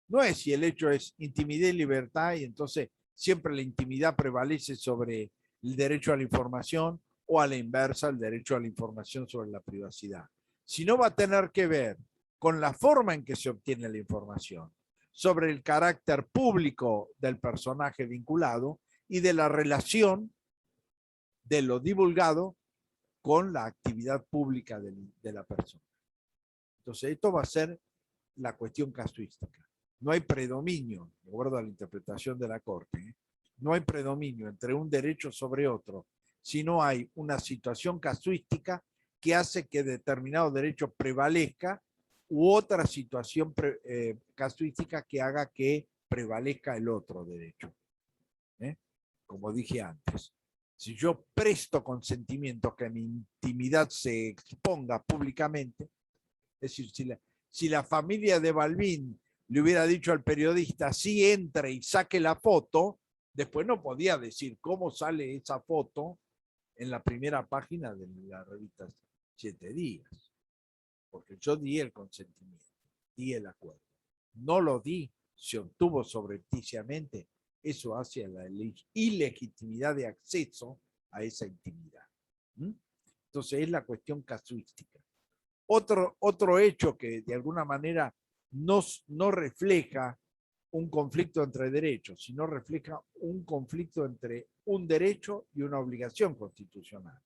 [SPEAKER 1] no es si el hecho es intimidad y libertad y entonces siempre la intimidad prevalece sobre el derecho a la información o a la inversa, el derecho a la información sobre la privacidad, sino va a tener que ver con la forma en que se obtiene la información, sobre el carácter público del personaje vinculado y de la relación de lo divulgado con la actividad pública de la persona. Entonces, esto va a ser la cuestión casuística. No hay predominio, de acuerdo a la interpretación de la Corte, no hay predominio entre un derecho sobre otro, sino hay una situación casuística que hace que determinado derecho prevalezca u otra situación casuística que haga que prevalezca el otro derecho. Como dije antes, si yo presto consentimiento que mi intimidad se exponga públicamente, es decir, si la familia de Balbín le hubiera dicho al periodista, sí, entre y saque la foto, después no podía decir cómo sale esa foto en la primera página de la revista 7 Días. Porque yo di el consentimiento, di el acuerdo. No lo di, se obtuvo sobrepticiamente, eso hace a la ilegitimidad de acceso a esa intimidad. Entonces es la cuestión casuística. Otro hecho que de alguna manera no refleja un conflicto entre derechos, sino refleja un conflicto entre un derecho y una obligación constitucional.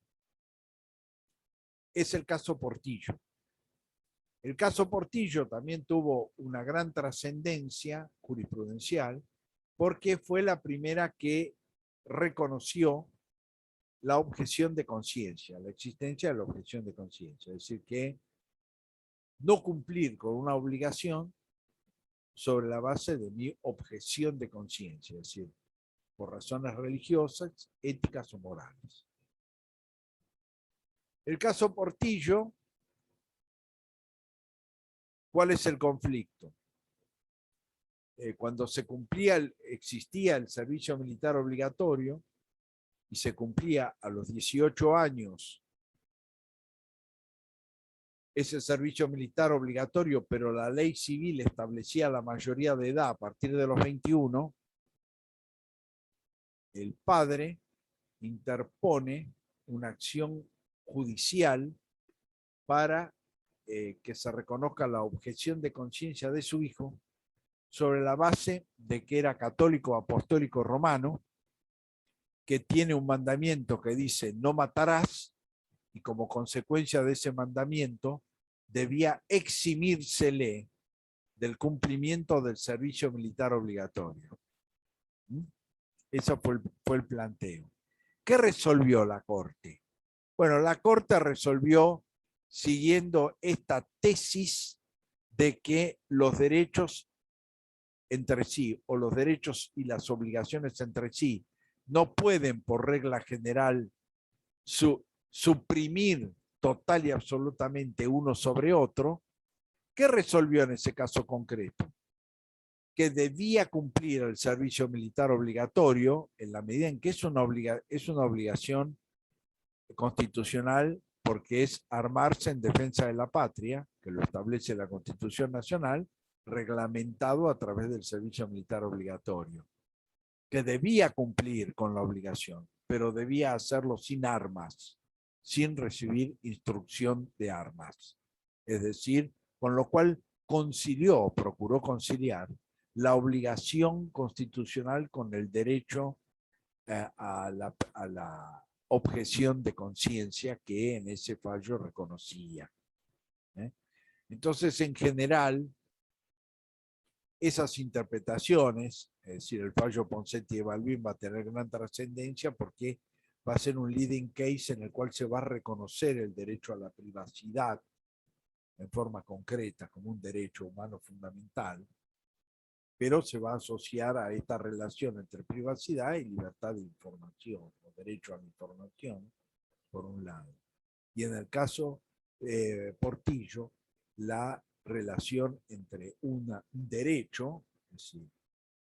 [SPEAKER 1] Es el caso Portillo. El caso Portillo también tuvo una gran trascendencia jurisprudencial porque fue la primera que reconoció la objeción de conciencia, la existencia de la objeción de conciencia. Es decir, que no cumplir con una obligación sobre la base de mi objeción de conciencia, es decir, por razones religiosas, éticas o morales. El caso Portillo, ¿cuál es el conflicto? Cuando existía el servicio militar obligatorio y se cumplía a los 18 años ese servicio militar obligatorio, pero la ley civil establecía la mayoría de edad a partir de los 21, el padre interpone una acción judicial para que se reconozca la objeción de conciencia de su hijo sobre la base de que era católico apostólico romano, que tiene un mandamiento que dice no matarás, y como consecuencia de ese mandamiento debía eximírsele del cumplimiento del servicio militar obligatorio. Ese fue el planteo. ¿Qué resolvió la Corte? Bueno, la Corte resolvió siguiendo esta tesis de que los derechos entre sí o los derechos y las obligaciones entre sí no pueden por regla general suprimir total y absolutamente uno sobre otro. ¿Qué resolvió en ese caso concreto? Que debía cumplir el servicio militar obligatorio en la medida en que es una obligación constitucional porque es armarse en defensa de la patria, que lo establece la Constitución Nacional, reglamentado a través del servicio militar obligatorio, que debía cumplir con la obligación, pero debía hacerlo sin armas, sin recibir instrucción de armas. Es decir, con lo cual concilió, procuró conciliar la obligación constitucional con el derecho a la objeción de conciencia que en ese fallo reconocía. Entonces, en general, esas interpretaciones, es decir, el fallo Ponseti y Balbín va a tener gran trascendencia porque va a ser un leading case en el cual se va a reconocer el derecho a la privacidad en forma concreta como un derecho humano fundamental, pero se va a asociar a esta relación entre privacidad y libertad de información, o derecho a la información, por un lado. Y en el caso Portillo, la relación entre un derecho, es decir,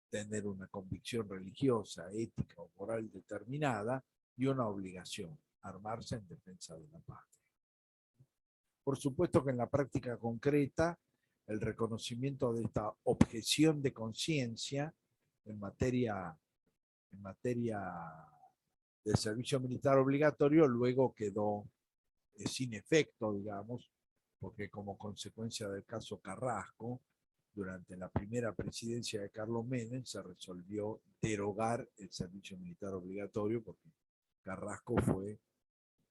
[SPEAKER 1] tener una convicción religiosa, ética o moral determinada, y una obligación, armarse en defensa de la patria. Por supuesto que en la práctica concreta, el reconocimiento de esta objeción de conciencia en materia del servicio militar obligatorio luego quedó sin efecto, digamos, porque como consecuencia del caso Carrasco, durante la primera presidencia de Carlos Menem se resolvió derogar el servicio militar obligatorio porque Carrasco fue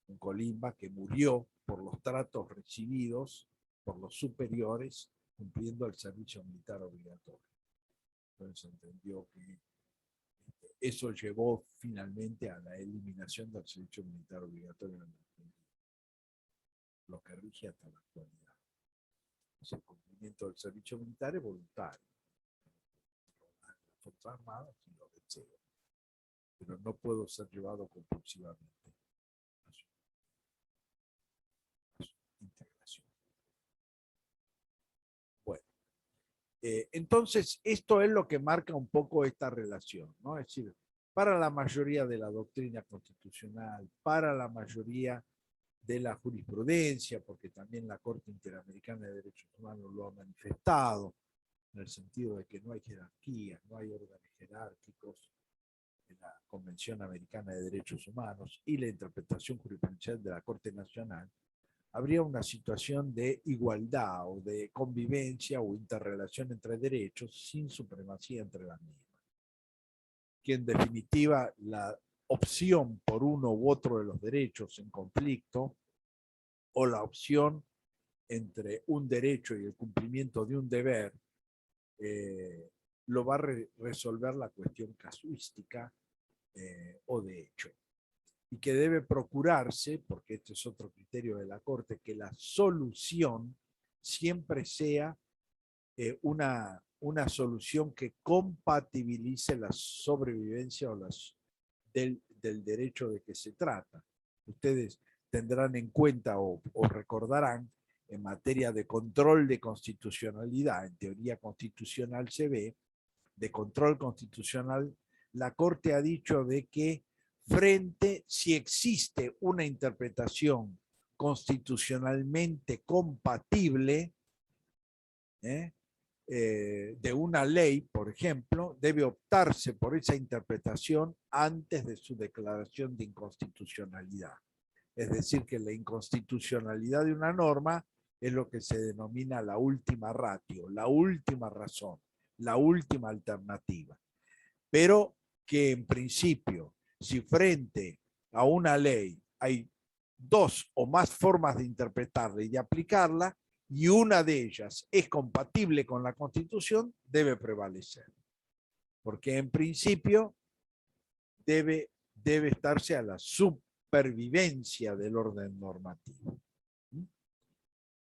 [SPEAKER 1] un colimba que murió por los tratos recibidos por los superiores cumpliendo el servicio militar obligatorio. Entonces se entendió que eso llevó finalmente a la eliminación del servicio militar obligatorio en la Argentina, lo que rige hasta la actualidad. El cumplimiento del servicio militar es voluntario. Las Fuerzas Armadas sí lo deseo, pero no puedo ser llevado compulsivamente a su integración. Bueno, entonces esto es lo que marca un poco esta relación, ¿no? Es decir, para la mayoría de la doctrina constitucional, para la mayoría de la jurisprudencia, porque también la Corte Interamericana de Derechos Humanos lo ha manifestado, en el sentido de que no hay jerarquías, no hay órganos jerárquicos en la Convención Americana de Derechos Humanos y la interpretación jurisprudencial de la Corte Nacional, habría una situación de igualdad o de convivencia o interrelación entre derechos sin supremacía entre las mismas. Que en definitiva la opción por uno u otro de los derechos en conflicto o la opción entre un derecho y el cumplimiento de un deber lo va a resolver la cuestión casuística o de hecho. Y que debe procurarse, porque este es otro criterio de la Corte, que la solución siempre sea una solución que compatibilice la sobrevivencia o del derecho de que se trata. Ustedes tendrán en cuenta o recordarán en materia de control de constitucionalidad, en teoría constitucional se ve, de control constitucional, la Corte ha dicho de que si existe una interpretación constitucionalmente compatible, de una ley, por ejemplo, debe optarse por esa interpretación antes de su declaración de inconstitucionalidad. Es decir, que la inconstitucionalidad de una norma es lo que se denomina la última ratio, la última razón, la última alternativa. Pero que en principio, si frente a una ley hay dos o más formas de interpretarla y de aplicarla, y una de ellas es compatible con la Constitución, debe prevalecer. Porque en principio debe estarse a la supervivencia del orden normativo.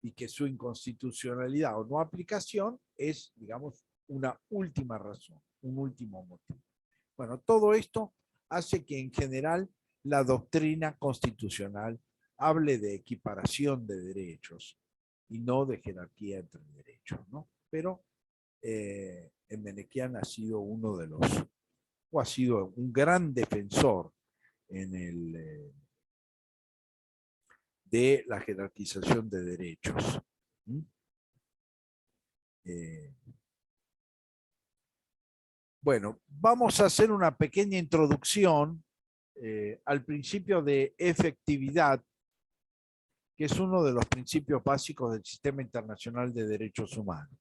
[SPEAKER 1] Y que su inconstitucionalidad o no aplicación es, digamos, una última razón, un último motivo. Bueno, todo esto hace que en general la doctrina constitucional hable de equiparación de derechos y no de jerarquía entre derechos, ¿no? Pero Menequian ha sido uno de los, o ha sido un gran defensor en de la jerarquización de derechos. Bueno, vamos a hacer una pequeña introducción al principio de efectividad, que es uno de los principios básicos del sistema internacional de derechos humanos.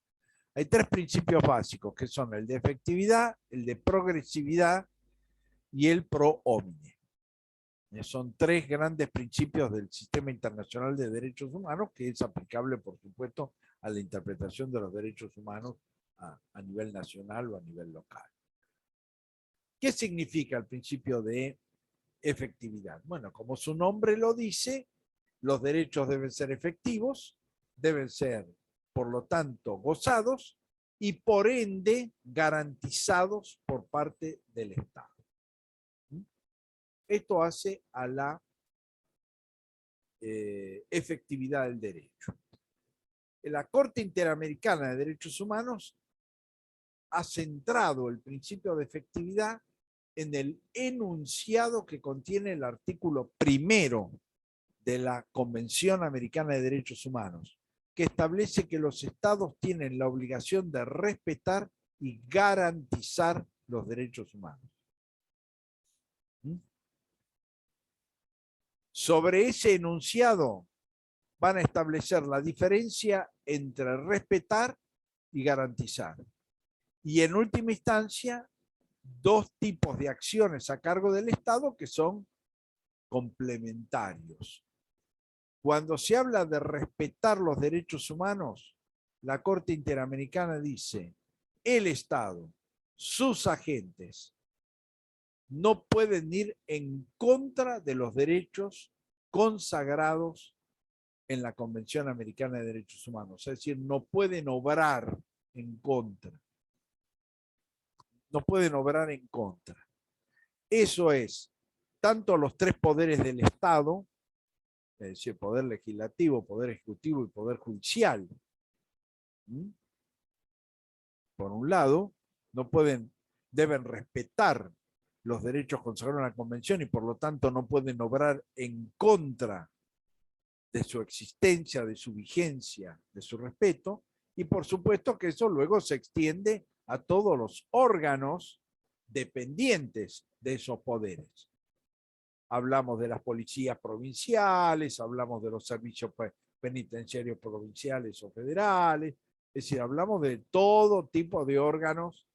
[SPEAKER 1] Hay tres principios básicos, que son el de efectividad, el de progresividad y el pro homine. Son tres grandes principios del sistema internacional de derechos humanos, que es aplicable, por supuesto, a la interpretación de los derechos humanos a nivel nacional o a nivel local. ¿Qué significa el principio de efectividad? Bueno, como su nombre lo dice, los derechos deben ser efectivos, deben ser, por lo tanto, gozados y por ende garantizados por parte del Estado. Esto hace a la efectividad del derecho. La Corte Interamericana de Derechos Humanos ha centrado el principio de efectividad en el enunciado que contiene el artículo primero de la Convención Americana de Derechos Humanos, que establece que los estados tienen la obligación de respetar y garantizar los derechos humanos. Sobre ese enunciado van a establecer la diferencia entre respetar y garantizar. Y en última instancia, dos tipos de acciones a cargo del Estado que son complementarios. Cuando se habla de respetar los derechos humanos, la Corte Interamericana dice, el Estado, sus agentes, no pueden ir en contra de los derechos consagrados en la Convención Americana de Derechos Humanos. Es decir, no pueden obrar en contra. No pueden obrar en contra. Eso es, tanto los tres poderes del Estado, es decir, poder legislativo, poder ejecutivo y poder judicial, por un lado, deben respetar los derechos consagrados en la Convención y por lo tanto no pueden obrar en contra de su existencia, de su vigencia, de su respeto, y por supuesto que eso luego se extiende a todos los órganos dependientes de esos poderes. Hablamos de las policías provinciales, hablamos de los servicios penitenciarios provinciales o federales, es decir, hablamos de todo tipo de órganos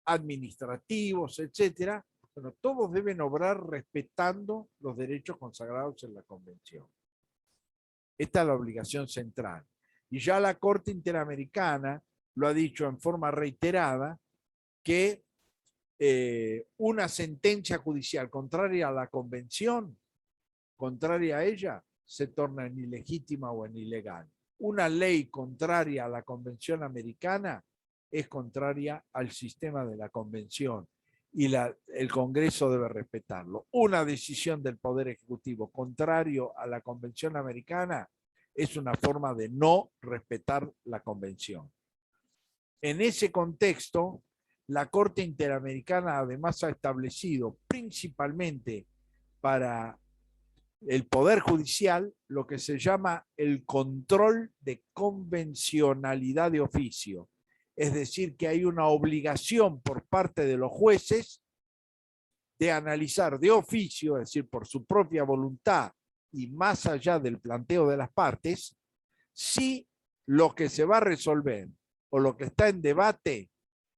[SPEAKER 1] administrativos, etcétera. Bueno, todos deben obrar respetando los derechos consagrados en la Convención. Esta es la obligación central. Y ya la Corte Interamericana lo ha dicho en forma reiterada, que una sentencia judicial contraria a la Convención, contraria a ella, se torna en ilegítima o en ilegal. Una ley contraria a la Convención Americana es contraria al sistema de la Convención y el Congreso debe respetarlo. Una decisión del Poder Ejecutivo contrario a la Convención Americana es una forma de no respetar la Convención. En ese contexto, la Corte Interamericana además ha establecido principalmente para el Poder Judicial lo que se llama el control de convencionalidad de oficio. Es decir, que hay una obligación por parte de los jueces de analizar de oficio, es decir, por su propia voluntad y más allá del planteo de las partes, si lo que se va a resolver o lo que está en debate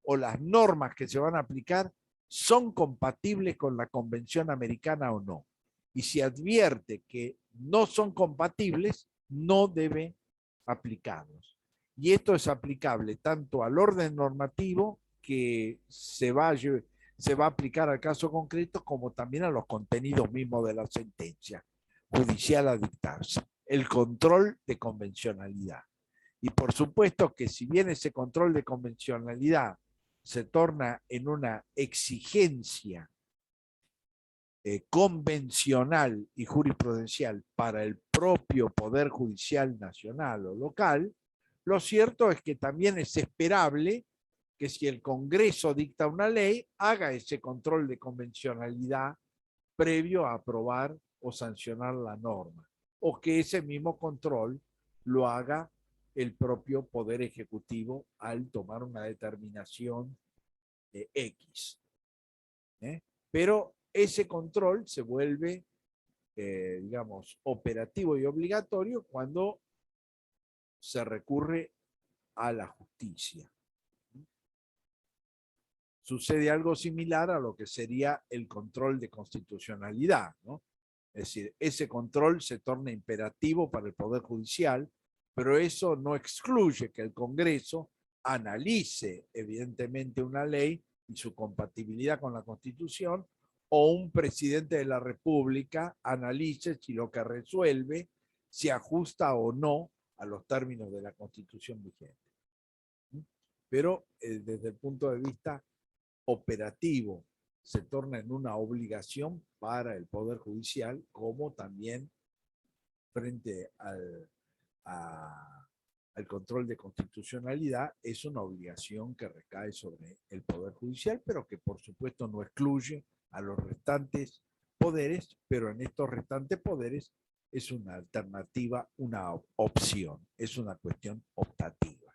[SPEAKER 1] o las normas que se van a aplicar son compatibles con la Convención Americana o no. Y si advierte que no son compatibles, no debe aplicarlos. Y esto es aplicable tanto al orden normativo que se va a aplicar al caso concreto, como también a los contenidos mismos de la sentencia judicial a dictarse. El control de convencionalidad. Y por supuesto que si bien ese control de convencionalidad se torna en una exigencia convencional y jurisprudencial para el propio Poder Judicial nacional o local, lo cierto es que también es esperable que si el Congreso dicta una ley, haga ese control de convencionalidad previo a aprobar o sancionar la norma, o que ese mismo control lo haga el propio Poder Ejecutivo al tomar una determinación X. Pero ese control se vuelve, digamos, operativo y obligatorio cuando se recurre a la justicia. Sucede algo similar a lo que sería el control de constitucionalidad, ¿no? Es decir, ese control se torna imperativo para el Poder Judicial, pero eso no excluye que el Congreso analice evidentemente una ley y su compatibilidad con la Constitución, o un presidente de la República analice si lo que resuelve se ajusta o no a los términos de la Constitución vigente. Pero desde el punto de vista operativo se torna en una obligación para el Poder Judicial, como también frente al control de constitucionalidad es una obligación que recae sobre el Poder Judicial, pero que por supuesto no excluye a los restantes poderes, pero en estos restantes poderes es una alternativa, una opción, es una cuestión optativa.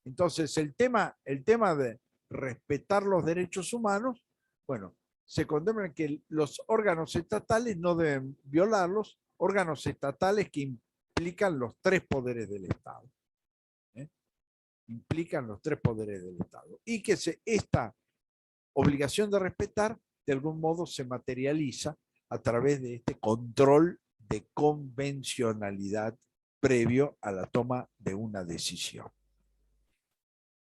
[SPEAKER 1] Entonces, el tema de respetar los derechos humanos, bueno, se contempla que los órganos estatales no deben violarlos, órganos estatales que implican los tres poderes del Estado. Implican los tres poderes del Estado. Y que esta obligación de respetar, de algún modo, se materializa a través de este control de convencionalidad previo a la toma de una decisión.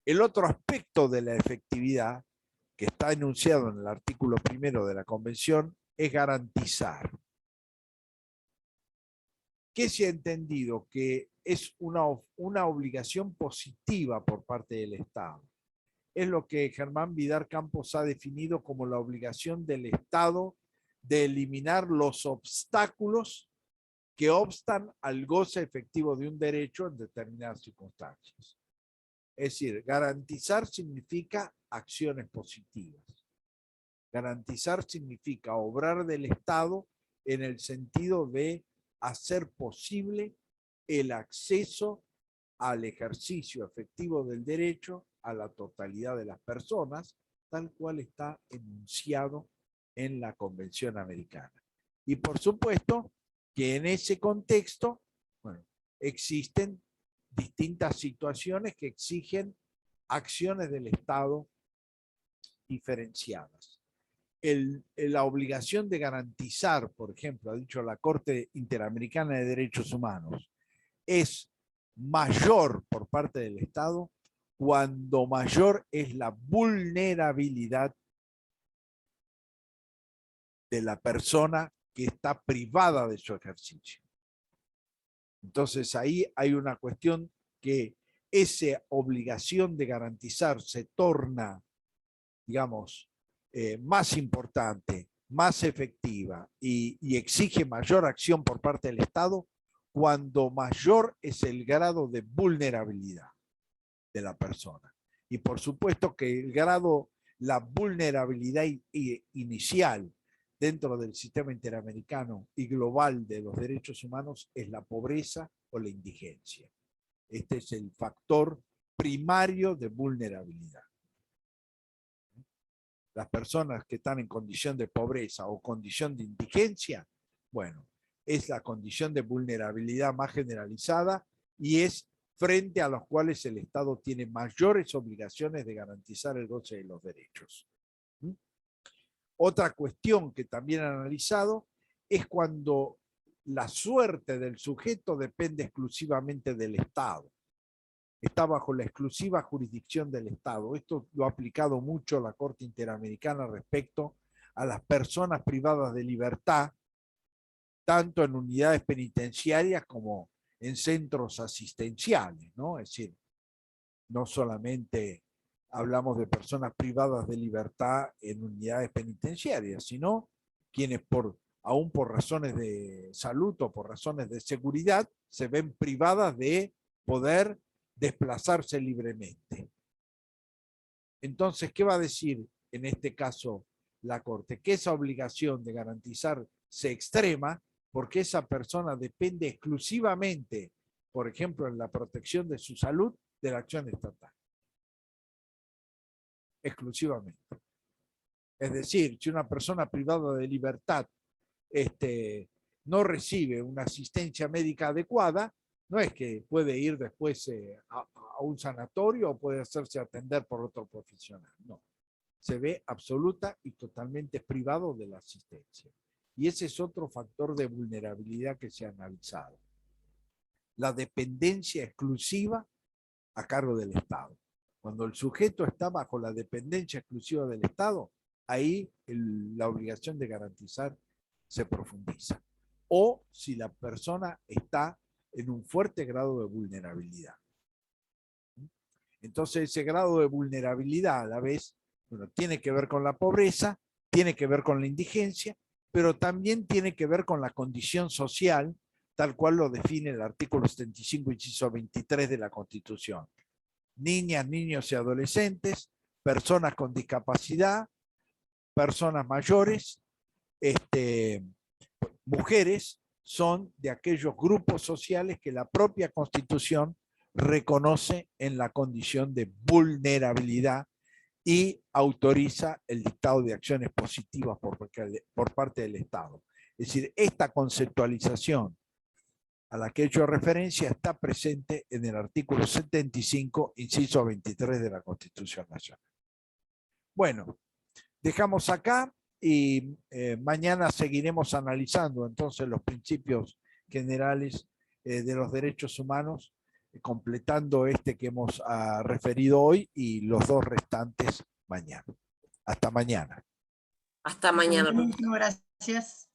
[SPEAKER 1] El otro aspecto de la efectividad que está enunciado en el artículo 1 de la Convención es garantizar. ¿Qué se ha entendido? Que es una obligación positiva por parte del Estado. Es lo que Germán Vidar Campos ha definido como la obligación del Estado de eliminar los obstáculos que obstan al goce efectivo de un derecho en determinadas circunstancias. Es decir, garantizar significa acciones positivas. Garantizar significa obrar del Estado en el sentido de hacer posible el acceso al ejercicio efectivo del derecho a la totalidad de las personas, tal cual está enunciado en la Convención Americana. Y por supuesto que en ese contexto, bueno, existen distintas situaciones que exigen acciones del Estado diferenciadas. La obligación de garantizar, por ejemplo, ha dicho la Corte Interamericana de Derechos Humanos, es mayor por parte del Estado cuando mayor es la vulnerabilidad de la persona que está privada de su ejercicio. Entonces ahí hay una cuestión que esa obligación de garantizar se torna, digamos, más importante, más efectiva y exige mayor acción por parte del Estado cuando mayor es el grado de vulnerabilidad de la persona. Y por supuesto que el grado, la vulnerabilidad inicial dentro del sistema interamericano y global de los derechos humanos es la pobreza o la indigencia. Este es el factor primario de vulnerabilidad. Las personas que están en condición de pobreza o condición de indigencia, bueno, es la condición de vulnerabilidad más generalizada y es frente a los cuales el Estado tiene mayores obligaciones de garantizar el goce de los derechos. Otra cuestión que también han analizado es cuando la suerte del sujeto depende exclusivamente del Estado. Está bajo la exclusiva jurisdicción del Estado. Esto lo ha aplicado mucho la Corte Interamericana respecto a las personas privadas de libertad, tanto en unidades penitenciarias como en centros asistenciales, ¿no? Es decir, no solamente hablamos de personas privadas de libertad en unidades penitenciarias, sino quienes aún por razones de salud o por razones de seguridad se ven privadas de poder desplazarse libremente. Entonces, ¿qué va a decir en este caso la Corte? Que esa obligación de garantizar se extrema porque esa persona depende exclusivamente, por ejemplo, en la protección de su salud, de la acción estatal. Exclusivamente. Es decir, si una persona privada de libertad no recibe una asistencia médica adecuada, no es que puede ir después a un sanatorio o puede hacerse atender por otro profesional. No. Se ve absoluta y totalmente privado de la asistencia. Y ese es otro factor de vulnerabilidad que se ha analizado. La dependencia exclusiva a cargo del Estado. Cuando el sujeto está bajo la dependencia exclusiva del Estado, ahí la obligación de garantizar se profundiza. O si la persona está en un fuerte grado de vulnerabilidad. Entonces ese grado de vulnerabilidad a la vez, bueno, tiene que ver con la pobreza, tiene que ver con la indigencia, pero también tiene que ver con la condición social, tal cual lo define el artículo 75, inciso 23 de la Constitución. Niñas, niños y adolescentes, personas con discapacidad, personas mayores, mujeres, son de aquellos grupos sociales que la propia Constitución reconoce en la condición de vulnerabilidad y autoriza el dictado de acciones positivas por parte del Estado. Es decir, esta conceptualización a la que he hecho referencia está presente en el artículo 75, inciso 23 de la Constitución Nacional. Bueno, dejamos acá y mañana seguiremos analizando entonces los principios generales de los derechos humanos, completando este que hemos referido hoy y los dos restantes mañana. Hasta mañana.
[SPEAKER 2] Hasta mañana.
[SPEAKER 3] Muchas gracias.